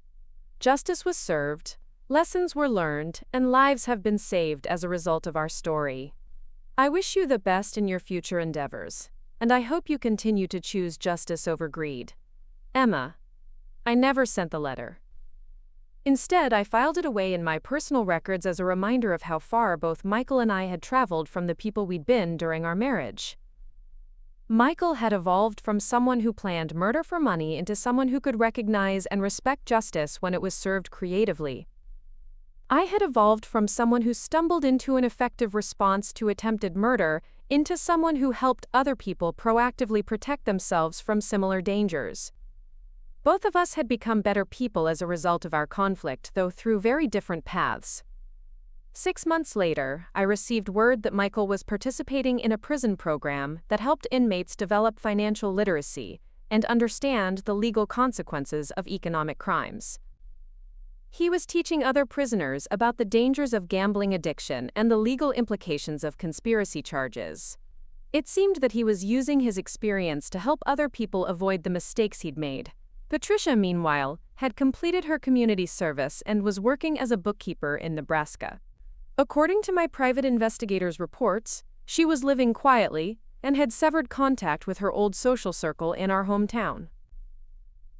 Justice was served, lessons were learned, and lives have been saved as a result of our story. I wish you the best in your future endeavors, and I hope you continue to choose justice over greed. Emma. I never sent the letter. Instead, I filed it away in my personal records as a reminder of how far both Michael and I had traveled from the people we'd been during our marriage. Michael had evolved from someone who planned murder for money into someone who could recognize and respect justice when it was served creatively. I had evolved from someone who stumbled into an effective response to attempted murder into someone who helped other people proactively protect themselves from similar dangers. Both of us had become better people as a result of our conflict, though through very different paths. 6 months later, I received word that Michael was participating in a prison program that helped inmates develop financial literacy and understand the legal consequences of economic crimes. He was teaching other prisoners about the dangers of gambling addiction and the legal implications of conspiracy charges. It seemed that he was using his experience to help other people avoid the mistakes he'd made. Patricia, meanwhile, had completed her community service and was working as a bookkeeper in Nebraska. According to my private investigator's reports, she was living quietly and had severed contact with her old social circle in our hometown.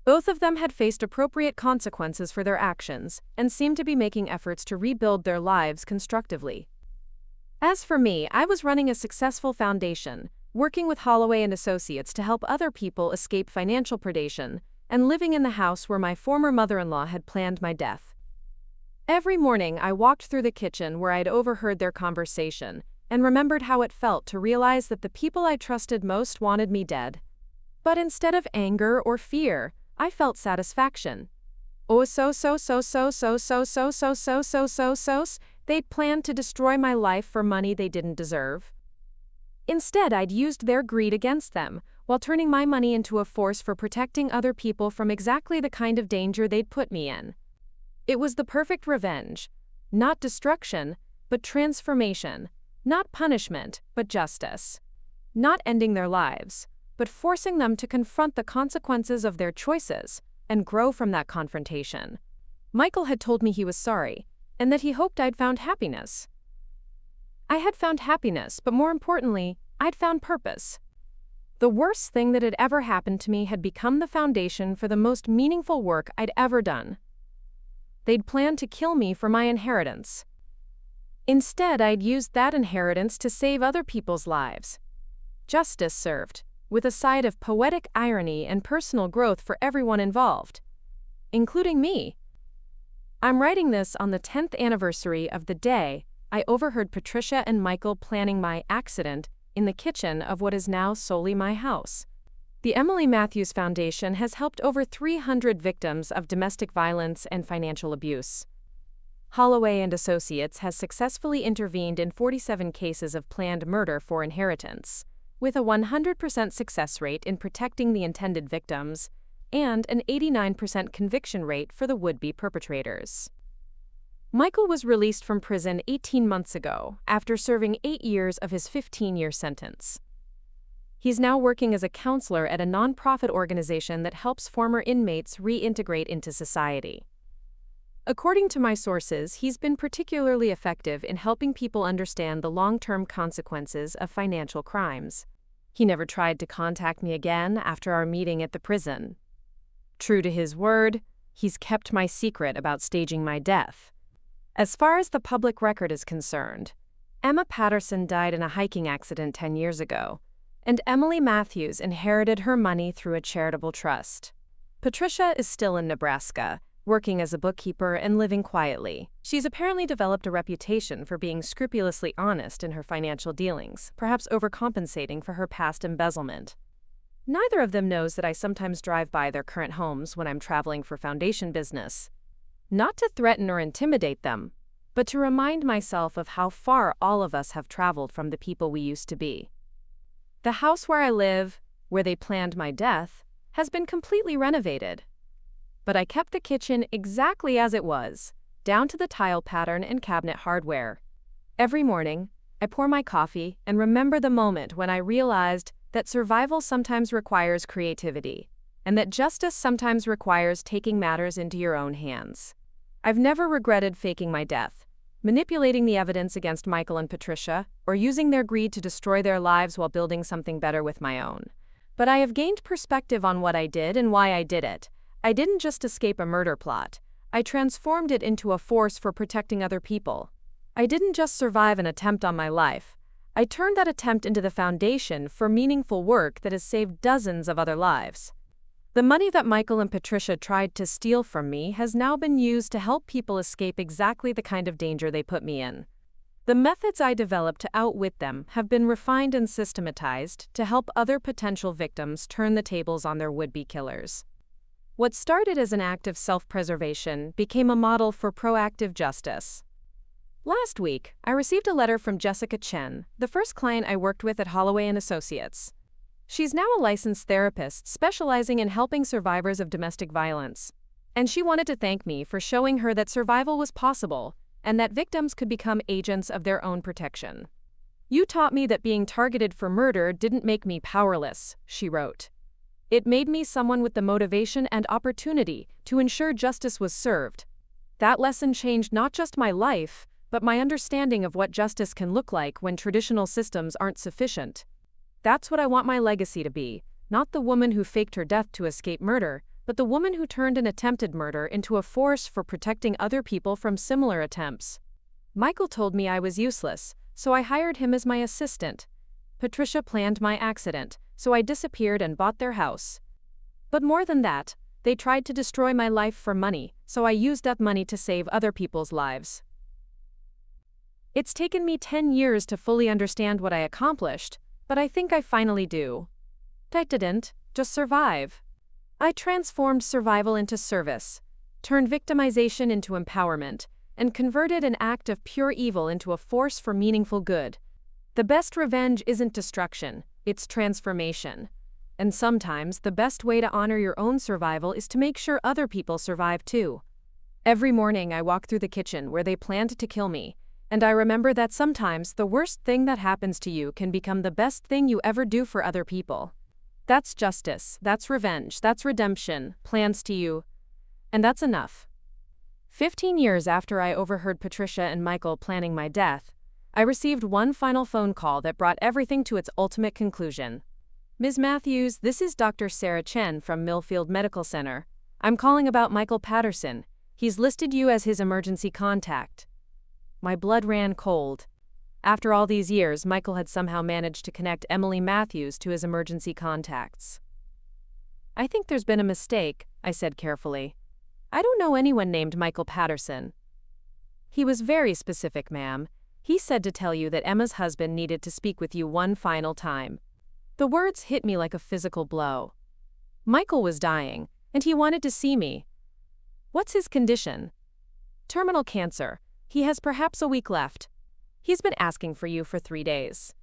Both of them had faced appropriate consequences for their actions and seemed to be making efforts to rebuild their lives constructively. As for me, I was running a successful foundation, working with Holloway and Associates to help other people escape financial predation, and living in the house where my former mother-in-law had planned my death. Every morning, I walked through the kitchen where I'd overheard their conversation and remembered how it felt to realize that the people I trusted most wanted me dead. But instead of anger or fear, I felt satisfaction. They'd planned to destroy my life for money they didn't deserve. Instead, I'd used their greed against them, while turning my money into a force for protecting other people from exactly the kind of danger they'd put me in. It was the perfect revenge. Not destruction, but transformation. Not punishment, but justice. Not ending their lives, but forcing them to confront the consequences of their choices and grow from that confrontation. Michael had told me he was sorry, and that he hoped I'd found happiness. I had found happiness, but more importantly, I'd found purpose. The worst thing that had ever happened to me had become the foundation for the most meaningful work I'd ever done. They'd planned to kill me for my inheritance. Instead, I'd used that inheritance to save other people's lives. Justice served, with a side of poetic irony and personal growth for everyone involved, including me. I'm writing this on the 10th anniversary of the day I overheard Patricia and Michael planning my accident in the kitchen of what is now solely my house. The Emily Matthews Foundation has helped over 300 victims of domestic violence and financial abuse. Holloway and Associates has successfully intervened in 47 cases of planned murder for inheritance, with a 100% success rate in protecting the intended victims and an 89% conviction rate for the would-be perpetrators. Michael was released from prison 18 months ago after serving 8 years of his 15-year sentence. He's now working as a counselor at a nonprofit organization that helps former inmates reintegrate into society. According to my sources, he's been particularly effective in helping people understand the long-term consequences of financial crimes. He never tried to contact me again after our meeting at the prison. True to his word, he's kept my secret about staging my death. As far as the public record is concerned, Emma Patterson died in a hiking accident 10 years ago, and Emily Matthews inherited her money through a charitable trust. Patricia is still in Nebraska, working as a bookkeeper and living quietly. She's apparently developed a reputation for being scrupulously honest in her financial dealings, perhaps overcompensating for her past embezzlement. Neither of them knows that I sometimes drive by their current homes when I'm traveling for foundation business. Not to threaten or intimidate them, but to remind myself of how far all of us have traveled from the people we used to be. The house where I live, where they planned my death, has been completely renovated. But I kept the kitchen exactly as it was, down to the tile pattern and cabinet hardware. Every morning, I pour my coffee and remember the moment when I realized that survival sometimes requires creativity, and that justice sometimes requires taking matters into your own hands. I've never regretted faking my death, manipulating the evidence against Michael and Patricia, or using their greed to destroy their lives while building something better with my own. But I have gained perspective on what I did and why I did it. I didn't just escape a murder plot. I transformed it into a force for protecting other people. I didn't just survive an attempt on my life. I turned that attempt into the foundation for meaningful work that has saved dozens of other lives. The money that Michael and Patricia tried to steal from me has now been used to help people escape exactly the kind of danger they put me in. The methods I developed to outwit them have been refined and systematized to help other potential victims turn the tables on their would-be killers. What started as an act of self-preservation became a model for proactive justice. Last week, I received a letter from Jessica Chen, the first client I worked with at Holloway and Associates. She's now a licensed therapist specializing in helping survivors of domestic violence. And she wanted to thank me for showing her that survival was possible and that victims could become agents of their own protection. "You taught me that being targeted for murder didn't make me powerless," she wrote. "It made me someone with the motivation and opportunity to ensure justice was served. That lesson changed not just my life, but my understanding of what justice can look like when traditional systems aren't sufficient. That's what I want my legacy to be, not the woman who faked her death to escape murder, but the woman who turned an attempted murder into a force for protecting other people from similar attempts." Michael told me I was useless, so I hired him as my assistant. Patricia planned my accident, so I disappeared and bought their house. But more than that, they tried to destroy my life for money, so I used that money to save other people's lives. It's taken me 10 years to fully understand what I accomplished, but I think I finally do. I didn't, Just survive. I transformed survival into service, turned victimization into empowerment, and converted an act of pure evil into a force for meaningful good. The best revenge isn't destruction, it's transformation. And sometimes the best way to honor your own survival is to make sure other people survive too. Every morning I walk through the kitchen where they planned to kill me, and I remember that sometimes the worst thing that happens to you can become the best thing you ever do for other people. That's justice, that's revenge, that's redemption, plans to you, and that's enough. 15 years after I overheard Patricia and Michael planning my death, I received one final phone call that brought everything to its ultimate conclusion. Ms. Matthews, this is Dr. Sarah Chen from Millfield Medical Center. I'm calling about Michael Patterson. He's listed you as his emergency contact. My blood ran cold. After all these years, Michael had somehow managed to connect Emily Matthews to his emergency contacts. I think there's been a mistake, I said carefully. I don't know anyone named Michael Patterson. He was very specific, ma'am. He said to tell you that Emma's husband needed to speak with you one final time. The words hit me like a physical blow. Michael was dying, and he wanted to see me. What's his condition? Terminal cancer. He has perhaps a week left. He's been asking for you for 3 days.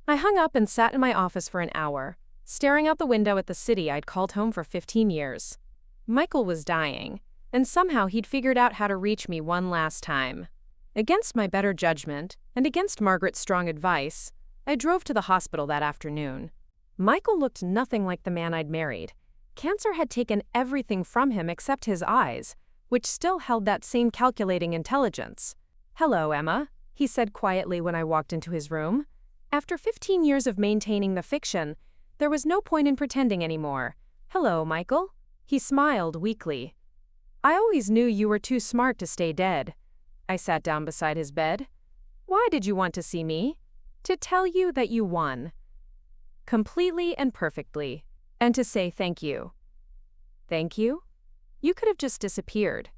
I hung up and sat in my office for an hour, staring out the window at the city I'd called home for 15 years. Michael was dying, and somehow he'd figured out how to reach me one last time. Against my better judgment, and against Margaret's strong advice, I drove to the hospital that afternoon. Michael looked nothing like the man I'd married. Cancer had taken everything from him except his eyes, which still held that same calculating intelligence. "Hello, Emma," he said quietly when I walked into his room. After 15 years of maintaining the fiction, there was no point in pretending anymore. "Hello, Michael." He smiled weakly. "I always knew you were too smart to stay dead." I sat down beside his bed. "Why did you want to see me?" "To tell you that you won. Completely and perfectly. And to say thank you." "Thank you?" "You could have just disappeared.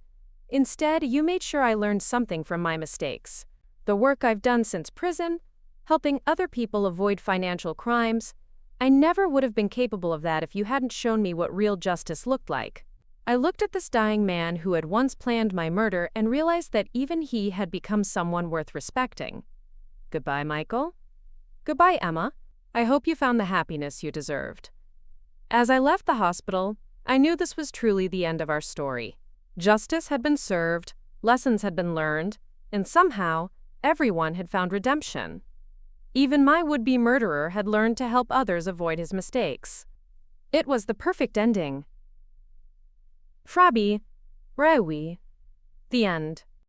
Instead, you made sure I learned something from my mistakes. The work I've done since prison, helping other people avoid financial crimes, I never would have been capable of that if you hadn't shown me what real justice looked like." I looked at this dying man who had once planned my murder and realized that even he had become someone worth respecting. "Goodbye, Michael." "Goodbye, Emma. I hope you found the happiness you deserved." As I left the hospital, I knew this was truly the end of our story. Justice had been served, lessons had been learned, and somehow, everyone had found redemption. Even my would-be murderer had learned to help others avoid his mistakes. It was the perfect ending. Frabi, Rewi. The end.